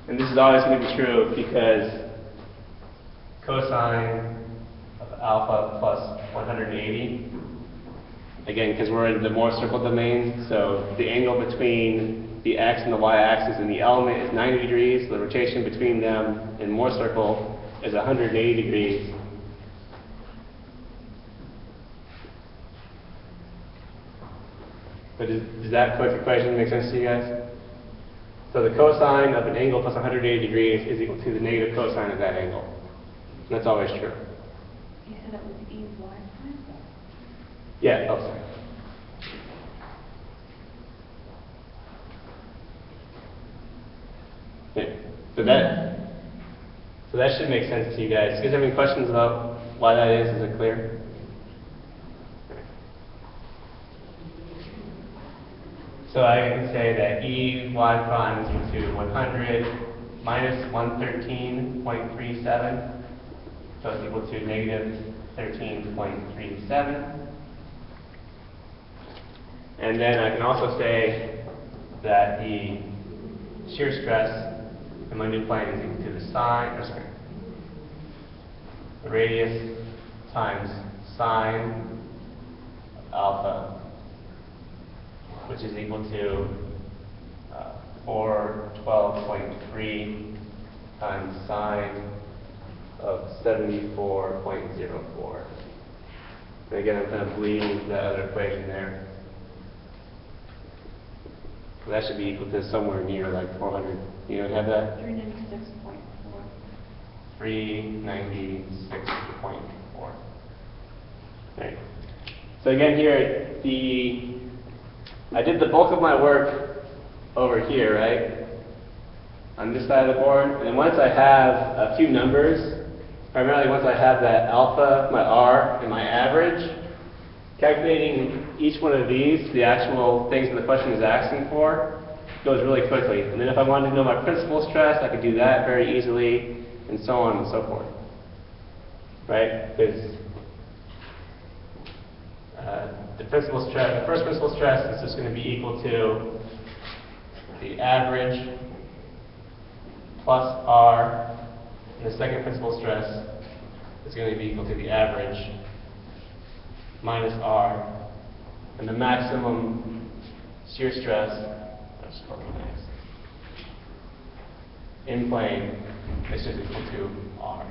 and this is always going to be true because cosine of alpha plus 180, again, because we're in the MoS circle domain, so the angle between the x and the y-axis and the element is 90 degrees. The rotation between them in MoS circle is 180 degrees. But does that quick equation make sense to you guys? So the cosine of an angle plus 180 degrees is equal to the negative cosine of that angle. And that's always true. You said it was EY prime? Yeah, oh, sorry. Yeah. So that should make sense to you guys. Do you guys have any questions about why that is? Is it clear? So I can say that EY prime is equal to 100 minus 113.37, so it's equal to negative 13.37. And then I can also say that the shear stress in my new plane is equal to the sine, or sorry, the radius times sine of alpha, which is equal to 412.3 times sine of 74.04. And again, I'm kind of bleeding into that other equation there. So that should be equal to somewhere near like 400. You don't have that? 396.4. 396.4. Right. So again here, I did the bulk of my work over here, right? On this side of the board. And then once I have a few numbers, primarily once I have that alpha, my R, and my average, calculating each one of these, the actual things that the question is asking for, goes really quickly. And then if I wanted to know my principal stress, I could do that very easily, and so on and so forth. Right? Because the first principal stress is just going to be equal to the average plus R, and the second principal stress is going to be equal to the average minus R, and the maximum shear stress in plane is just equal to R.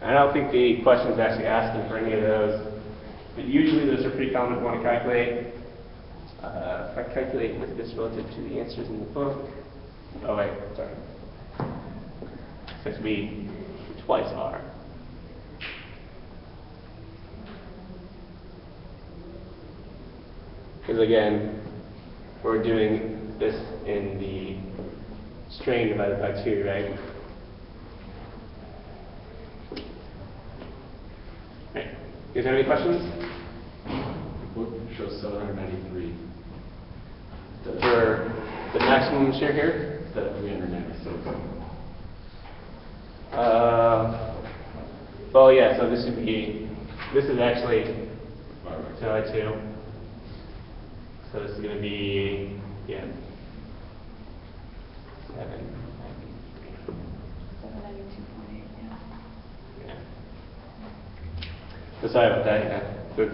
I don't think the question is actually asking for any of those, but usually those are pretty common to want to calculate. If I calculate with this relative to the answers in the book, oh wait, sorry. So it should be twice R. Because again, we're doing this in the strain divided by 2, right? guys have any questions? The book shows 793. For the maximum shear here? Instead of 396. Well, yeah, so this is actually Right. 2 by 2. So this is going to be, yeah, 7. 792.8, yeah. Yeah. So sorry about that, yeah. So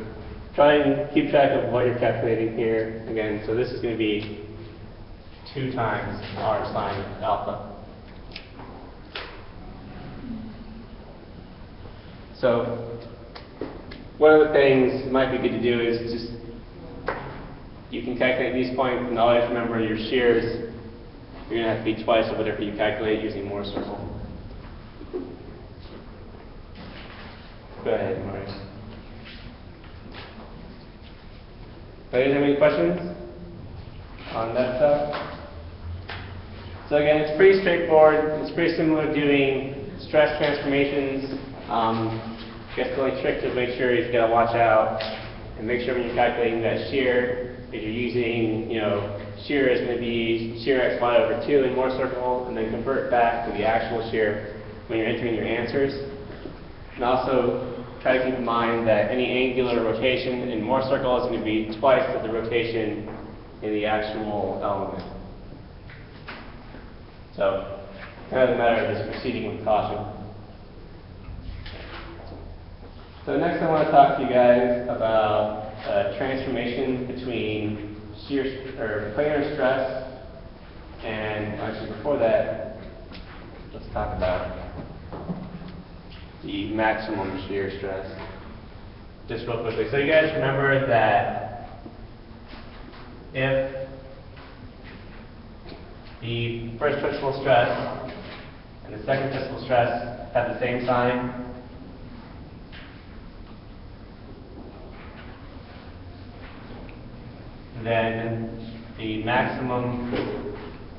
try and keep track of what you're calculating here. Again, so this is going to be 2 times r sine alpha. So one of the things that might be good to do is just, you can calculate these points and always remember your shears. You're going to have to be twice of whatever you calculate using MoS circle. Go ahead, Maurice. Ladies, have any questions on that stuff? So again, it's pretty straightforward. It's pretty similar to doing stress transformations. I guess the only trick to make sure is you got to watch out and make sure when you're calculating that shear, if you're using, shear is going to be shear x y over 2 in MoS circle, and then convert back to the actual shear when you're entering your answers. And also try to keep in mind that any angular rotation in MoS circle is going to be twice of the rotation in the actual element. So kind of a matter of just proceeding with caution. So next I want to talk to you guys about transformation between shear or planar stress, and actually before that, let's talk about the maximum shear stress. Just real quickly. So you guys remember that if the first principal stress and the second principal stress have the same sign, then the maximum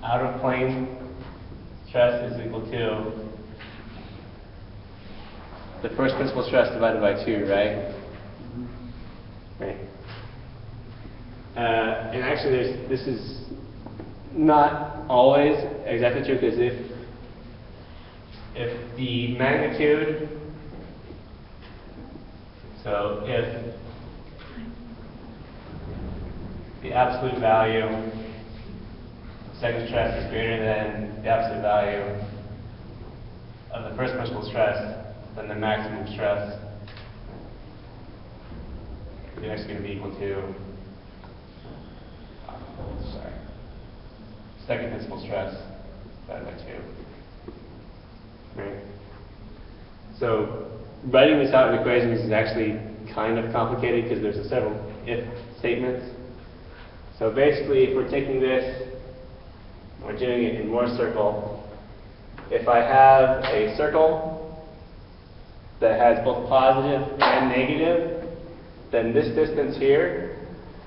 outer plane stress is equal to the first principal stress divided by 2, right? Right. And actually, this is not always exactly true, because if the magnitude, so if the absolute value of second stress is greater than the absolute value of the first principal stress, then the maximum stress is actually going to be equal to, second principal stress divided by 2. Right? So writing this out in equations is actually kind of complicated because there's several if statements. So basically, if we're taking this, we're doing it in MoS circle. If I have a circle that has both positive and negative, then this distance here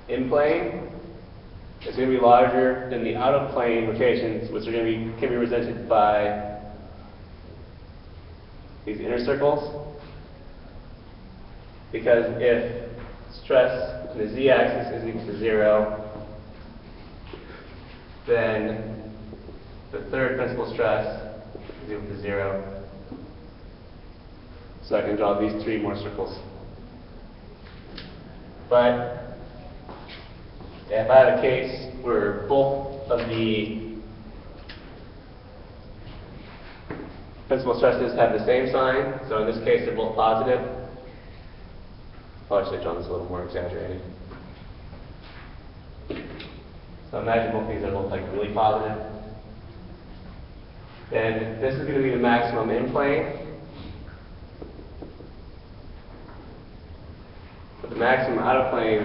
in plane is going to be larger than the out of plane rotations, which are going to be, can be represented by these inner circles. Because if stress in the z-axis is equal to 0, then the third principal stress is equal to 0. So I can draw these 3 more circles. But if I have a case where both of the principal stresses have the same sign, so in this case they're both positive, I'll actually draw this a little more exaggerated. So imagine both these are both like really positive. Then this is going to be the maximum in plane. But the maximum out of plane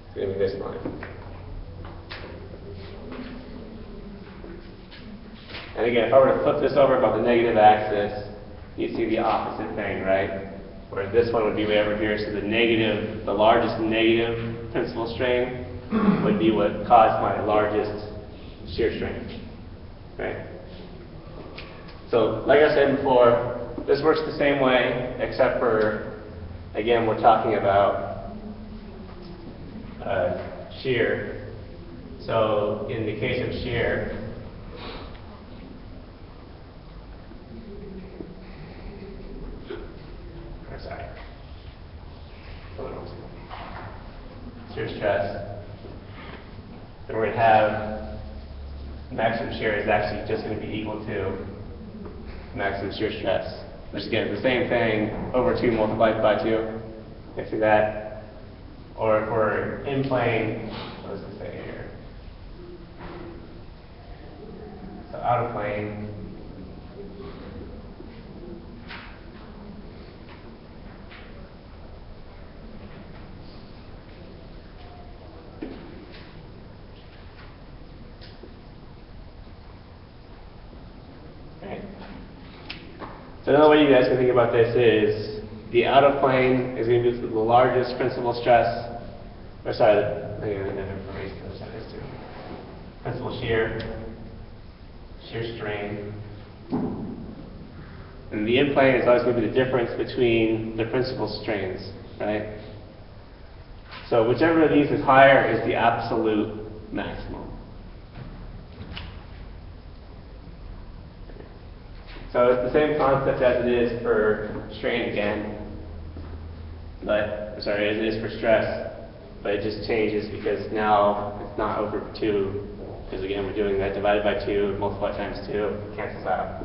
is going to be this line. And again, if I were to flip this over about the negative axis, you see the opposite thing, right? Where this one would be way over here, so the largest negative principal strain would be what caused my largest shear strain, right? So like I said before, this works the same way, except for, again, we're talking about shear. So in the case of shear, shear stress, then we're going to have maximum shear is actually just going to be equal to maximum shear stress, which is again the same thing over 2 multiplied by 2. You can see that. Or if we're in plane, what does it say here? So out of plane. So another way you guys can think about this is the out of plane is going to be the largest principal stress, or sorry, principal shear strain. And the in plane is always going to be the difference between the principal strains, right? So whichever of these is higher is the absolute maximum. So it's the same concept as it is for strain again, but, sorry, as it is for stress, but it just changes because now it's not over 2, because again we're doing that divided by 2, multiplied times 2, cancels out.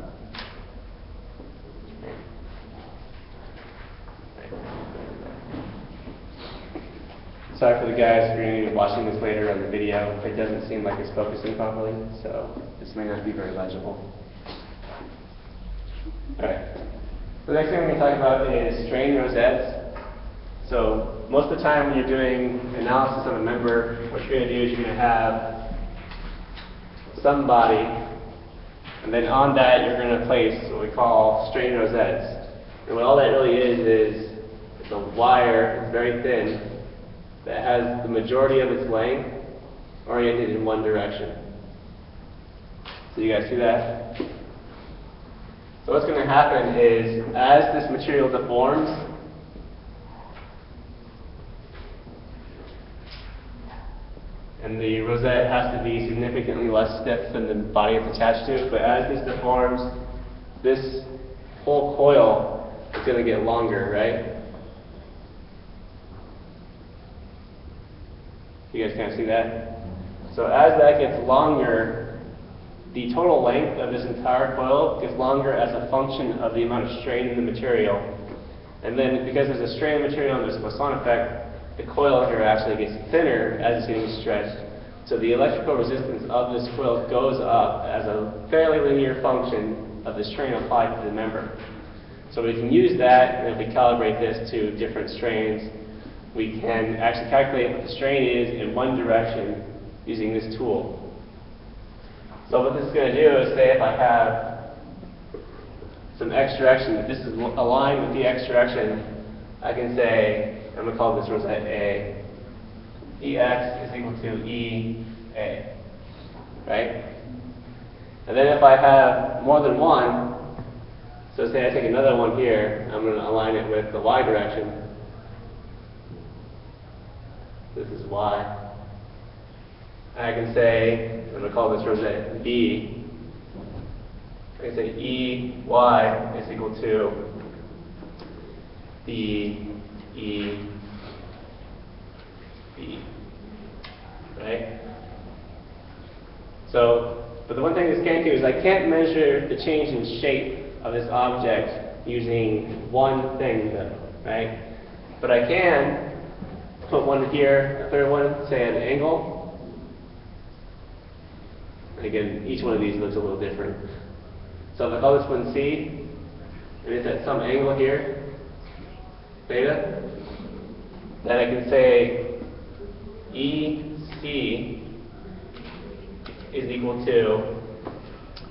Sorry for the guys who are going to be watching this later on the video. It doesn't seem like it's focusing properly, so this may not be very legible. Alright, the next thing we're going to talk about is strain rosettes. So most of the time when you're doing analysis of a member, what you're going to do is you're going to have some body, and then on that you're going to place what we call strain rosettes. And what all that really is it's a wire, it's very thin, that has the majority of its length oriented in one direction. So you guys see that? So what's going to happen is, as this material deforms, and the rosette has to be significantly less stiff than the body it's attached to, but as this deforms, this whole coil is going to get longer, right? You guys can't see that? So as that gets longer, the total length of this entire coil gets longer as a function of the amount of strain in the material. And then because there's a strain in the material and there's a Poisson effect, the coil here actually gets thinner as it's getting stretched. So the electrical resistance of this coil goes up as a fairly linear function of the strain applied to the member. So we can use that, and if we calibrate this to different strains, we can actually calculate what the strain is in one direction using this tool. So what this is going to do is, say if I have some x direction, if this is aligned with the x direction, I can say, I'm going to call this rosette A. Ex is equal to Ea, right? And then if I have more than one, so say I take another one here, I'm going to align it with the y direction. This is y. And I can say, I'm going to call this rosette B. I can say Ey is equal to B, E, B, right? So, but the one thing this can't do is I can't measure the change in shape of this object using one thing though, right? But I can put one here, a third one, say at an angle. And again, each one of these looks a little different. So if I call this one C, and it's at some angle here, theta, then I can say EC is equal to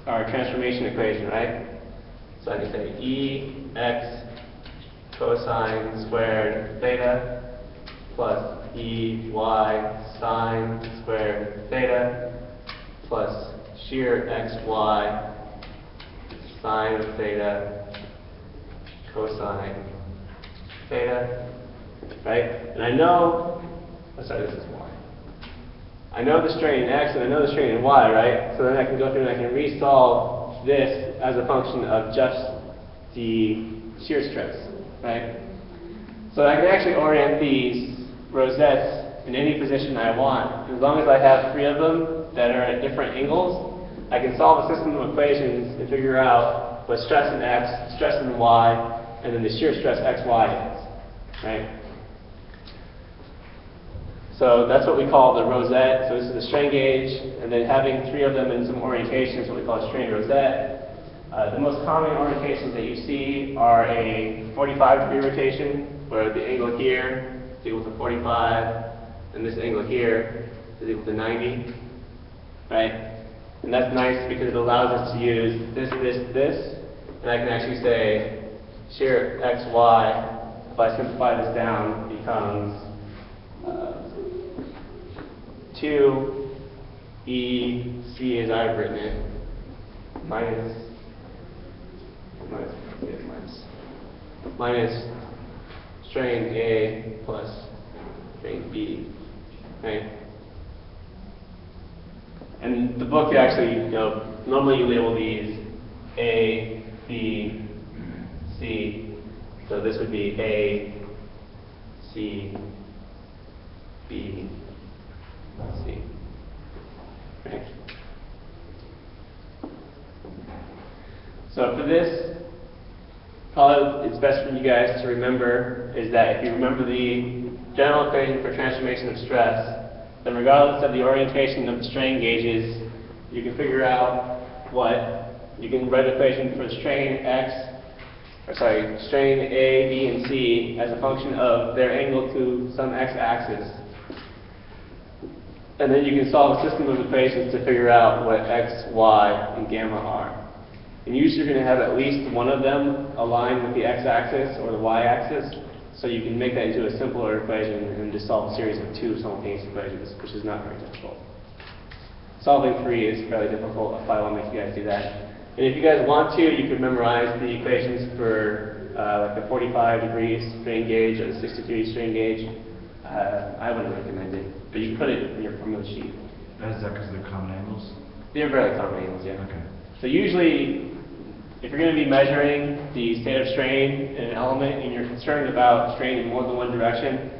our transformation equation, right? So I can say Ex cosine squared theta plus Ey sine squared theta plus shear xy sine of theta, cosine theta, right? And I know, oh, sorry, this is y. I know the strain in x and I know the strain in y, right? So then I can go through and I can resolve this as a function of just the shear stress, right? So I can actually orient these rosettes in any position I want. As long as I have 3 of them that are at different angles, I can solve a system of equations and figure out what stress in x, stress in y, and then the shear stress xy is, right? So that's what we call the rosette. So this is the strain gauge, and then having 3 of them in some orientation is what we call a strain rosette. The most common orientations that you see are a 45-degree rotation, where the angle here is equal to 45, and this angle here is equal to 90, right? And that's nice because it allows us to use this, and I can actually say shear xy, if I simplify this down, becomes 2EC as I've written it, minus strain A plus strain B, right? And the book actually, normally you label these A, B, C. So this would be A, C, B, C. Right? So for this, probably it's best for you guys to remember is that if you remember the general equation for transformation of stress, then regardless of the orientation of the strain gauges, you can figure out you can write an equation for strain strain A, B, and C as a function of their angle to some x-axis. And then you can solve a system of equations to figure out what x, y, and gamma are. And usually you're going to have at least one of them aligned with the x-axis or the y-axis, so you can make that into a simpler equation and just solve a series of 2 simultaneous equations, which is not very difficult. Solving 3 is fairly difficult if I want to make you guys do that. And if you guys want to, you can memorize the equations for like the 45 degrees strain gauge or the 60 degree strain gauge. I wouldn't recommend it, but you can put it in your formula sheet. Is that because they're common angles? They're very common angles, yeah. Okay. So usually, if you're going to be measuring the state of strain in an element and you're concerned about strain in more than one direction,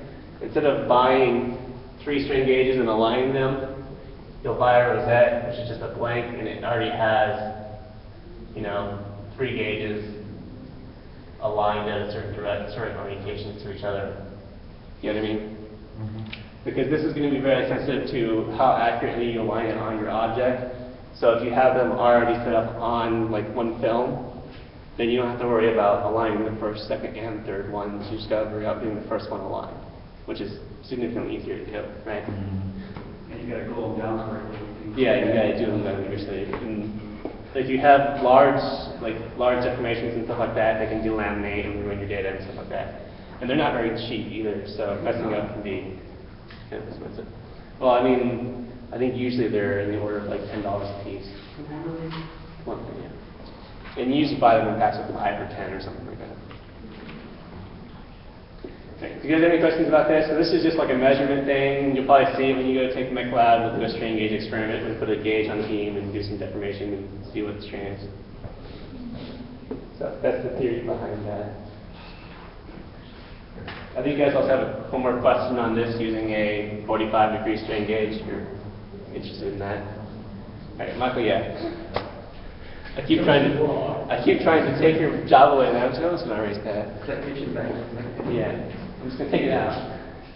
instead of buying 3 strain gauges and aligning them, you'll buy a rosette, which is just a blank, and it already has, 3 gauges aligned at a certain orientations to each other. You know what I mean? Mm-hmm. Because this is going to be very sensitive to how accurately you align it on your object. So if you have them already set up on like one film, then you don't have to worry about aligning the first, second, and third ones. You just got to worry about getting the first one aligned, which is significantly easier to do, right? Mm-hmm. And you gotta glue them down correctly. Yeah, you got to do them vigorously. And if you have large deformations and stuff like that, they can delaminate and ruin your data and stuff like that. And they're not very cheap either, so messing up can be kind of expensive. Well, I think usually they're in the order of like $10 a piece. One thing, yeah. And you usually buy them in packs of 5 or 10 or something like that. Okay. Do you guys have any questions about this? So this is just like a measurement thing. You'll probably see it when you go to take the mech lab. We'll do a strain gauge experiment and put a gauge on the beam and do some deformation and see what the strain is. So that's the theory behind that. I think you guys also have a homework question on this using a 45-degree strain gauge if you're interested in that. All right, Michael, yeah. I keep trying to take your job away, and I'm just going to erase that. Yeah, I'm just going to take it out.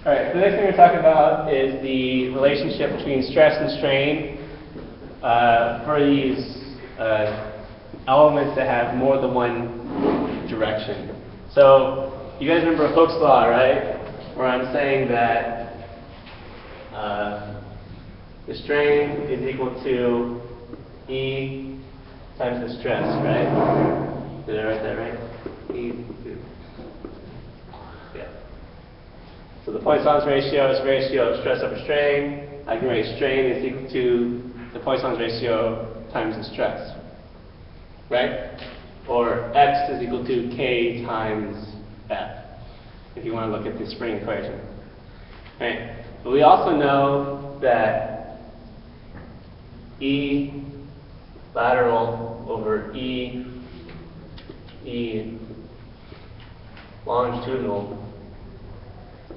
All right, the next thing we're talking about is the relationship between stress and strain for these elements that have more than one direction. So you guys remember Hooke's law, right? Where I'm saying that the strain is equal to E times the stress, right? Did I write that right? E. Yeah. So the Poisson's ratio is the ratio of stress over strain. I can write strain is equal to the Poisson's ratio times the stress, right? or x is equal to k times f, if you want to look at the spring equation. Right? But we also know that E lateral over E longitudinal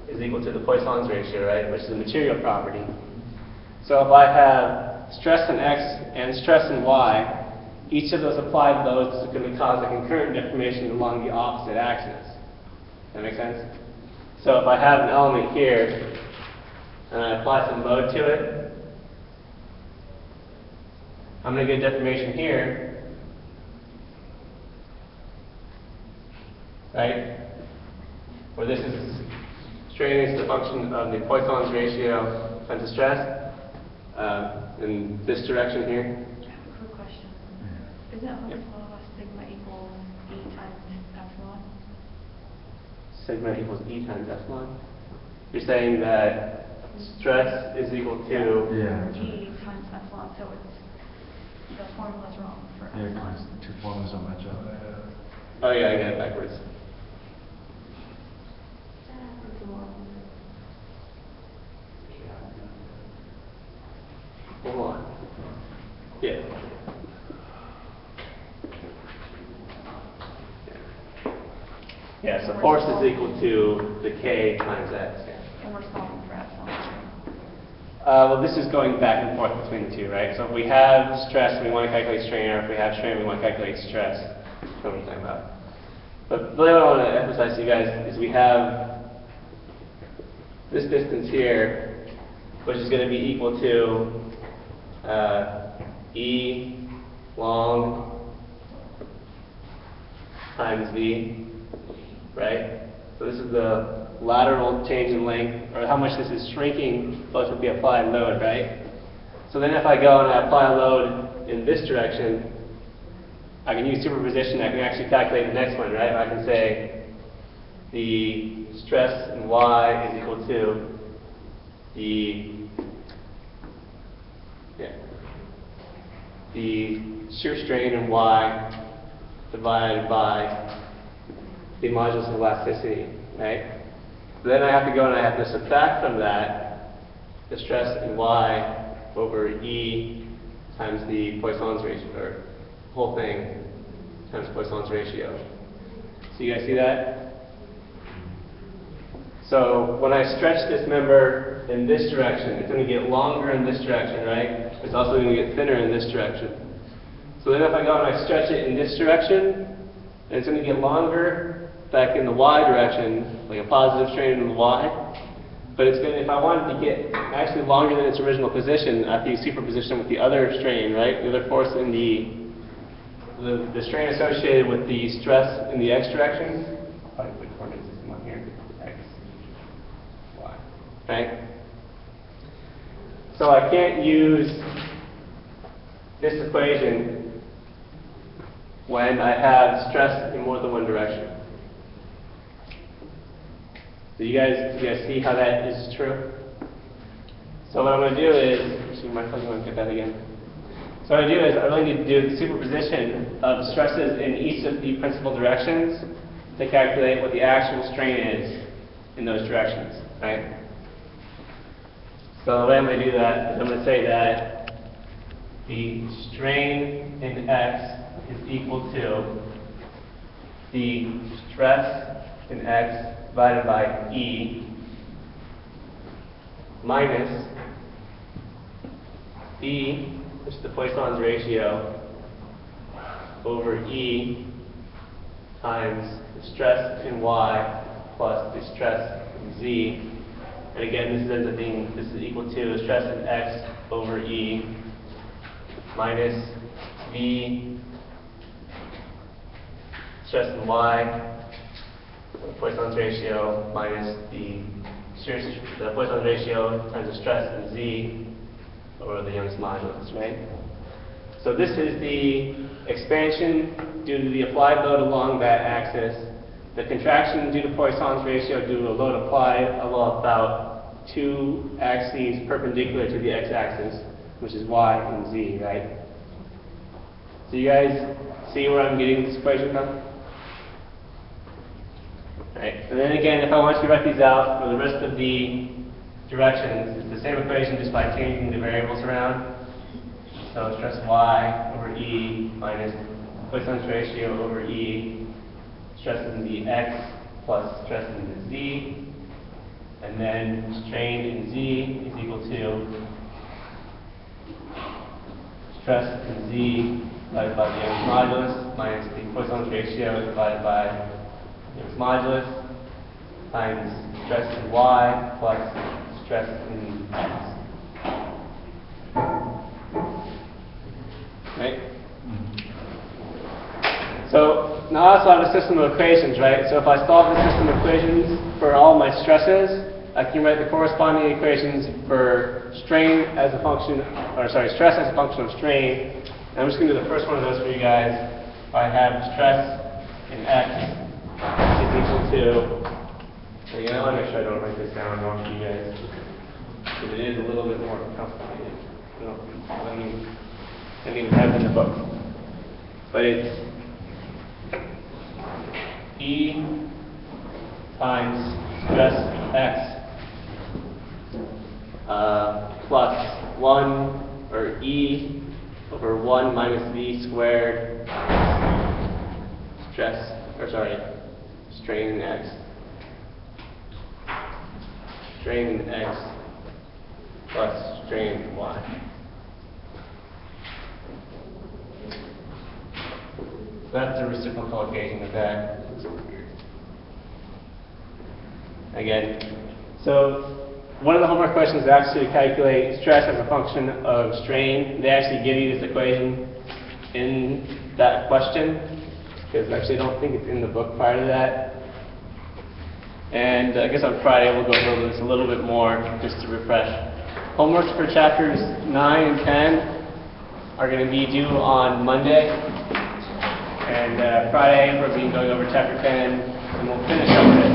is equal to the Poisson's ratio, right, which is a material property. So if I have stress in x and stress in y, each of those applied loads is going to cause a concurrent deformation along the opposite axis. That make sense? So if I have an element here, and I apply some load to it, I'm going to get deformation here, right? Where this is strain is the function of the Poisson's ratio times the stress in this direction here. I have a quick question. Isn't Hooke's law sigma equals E times epsilon? Sigma equals E times epsilon. You're saying that stress is equal to Yeah. E times epsilon, so it's, the formula's wrong for Yeah, epsilon. because two formulas don't match up. Oh yeah, I got it backwards. It's a lot. Hold on. Yeah. Yeah, so force is equal to the K times X. And we're solving for epsilon. Well, this is going back and forth between the two, right? So if we have stress, we want to calculate strain, or if we have strain, we want to calculate stress. That's what we're talking about. But really what I want to emphasize to you guys is we have this distance here, which is going to be equal to E long times V, right? So this is the lateral change in length, or how much this is shrinking both with the applied load, right? So then if I go and I apply a load in this direction, I can use superposition. I can actually calculate the next one, right? I can say the stress in y is equal to the shear strain in y divided by the modulus of elasticity, right? So then I have to go and I have to subtract from that the stress in y over E times the Poisson's ratio, or whole thing times Poisson's ratio. So you guys see that? So when I stretch this member in this direction, it's going to get longer in this direction, right? It's also going to get thinner in this direction. So then if I go and I stretch it in this direction, it's going to get longer back in the y direction, like a positive strain in the y. But it's going to, if I wanted to get actually longer than its original position, I have to use superposition with the other strain, right? The other force in the strain associated with the stress in the x direction. Probably put coordinate system on here. X, y, right? So I can't use this equation when I have stress in more than one direction. Do you guys see how that is true? So what I'm going to do is, actually, my cousin won't get that again. So what I do is I really need to do the superposition of stresses in each of the principal directions to calculate what the actual strain is in those directions, right? So the way I'm going to do that is I'm going to say that the strain in x is equal to the stress in x divided by E minus E, which is the Poisson's ratio, over E times the stress in y plus the stress in z. And again, this ends up being, this is equal to the stress in x over E minus V stress in y, Poisson's ratio minus the Poisson's ratio times the stress in z over the Young's modulus, right? So this is the expansion due to the applied load along that axis. The contraction due to Poisson's ratio due to a load applied about two axes perpendicular to the x-axis, which is y and z, right? So you guys see where I'm getting this equation from? Right. And then again, if I want to write these out for the rest of the directions, it's the same equation just by changing the variables around. So stress y over E minus Poisson's ratio over E, stress in the X plus stress in the Z, and then strain in Z is equal to stress in Z divided by the Young's modulus minus the Poisson's ratio divided by Young's modulus times stress in Y plus stress in X. Right? So now I also have a system of equations, right? So if I solve the system of equations for all my stresses, I can write the corresponding equations for strain as a function, or sorry, stress as a function of strain. And I'm just going to do the first one of those for you guys. I have stress in X is equal to, so you know, I'll make sure I don't write this down wrong for you guys, because it is a little bit more complicated. I didn't even have it in the book. But it's E times stress X plus 1, or E over 1 minus V squared stress, or sorry, strain in X. Strain in X plus strain in Y. That's the reciprocal equation of that. Again, so one of the homework questions is actually to calculate stress as a function of strain. They actually give you this equation in that question, because actually I don't think it's in the book prior to that. And I guess on Friday we'll go over this a little bit more just to refresh. Homeworks for chapters 9 and 10 are going to be due on Monday. And Friday we'll be going over chapter 10, and we'll finish up with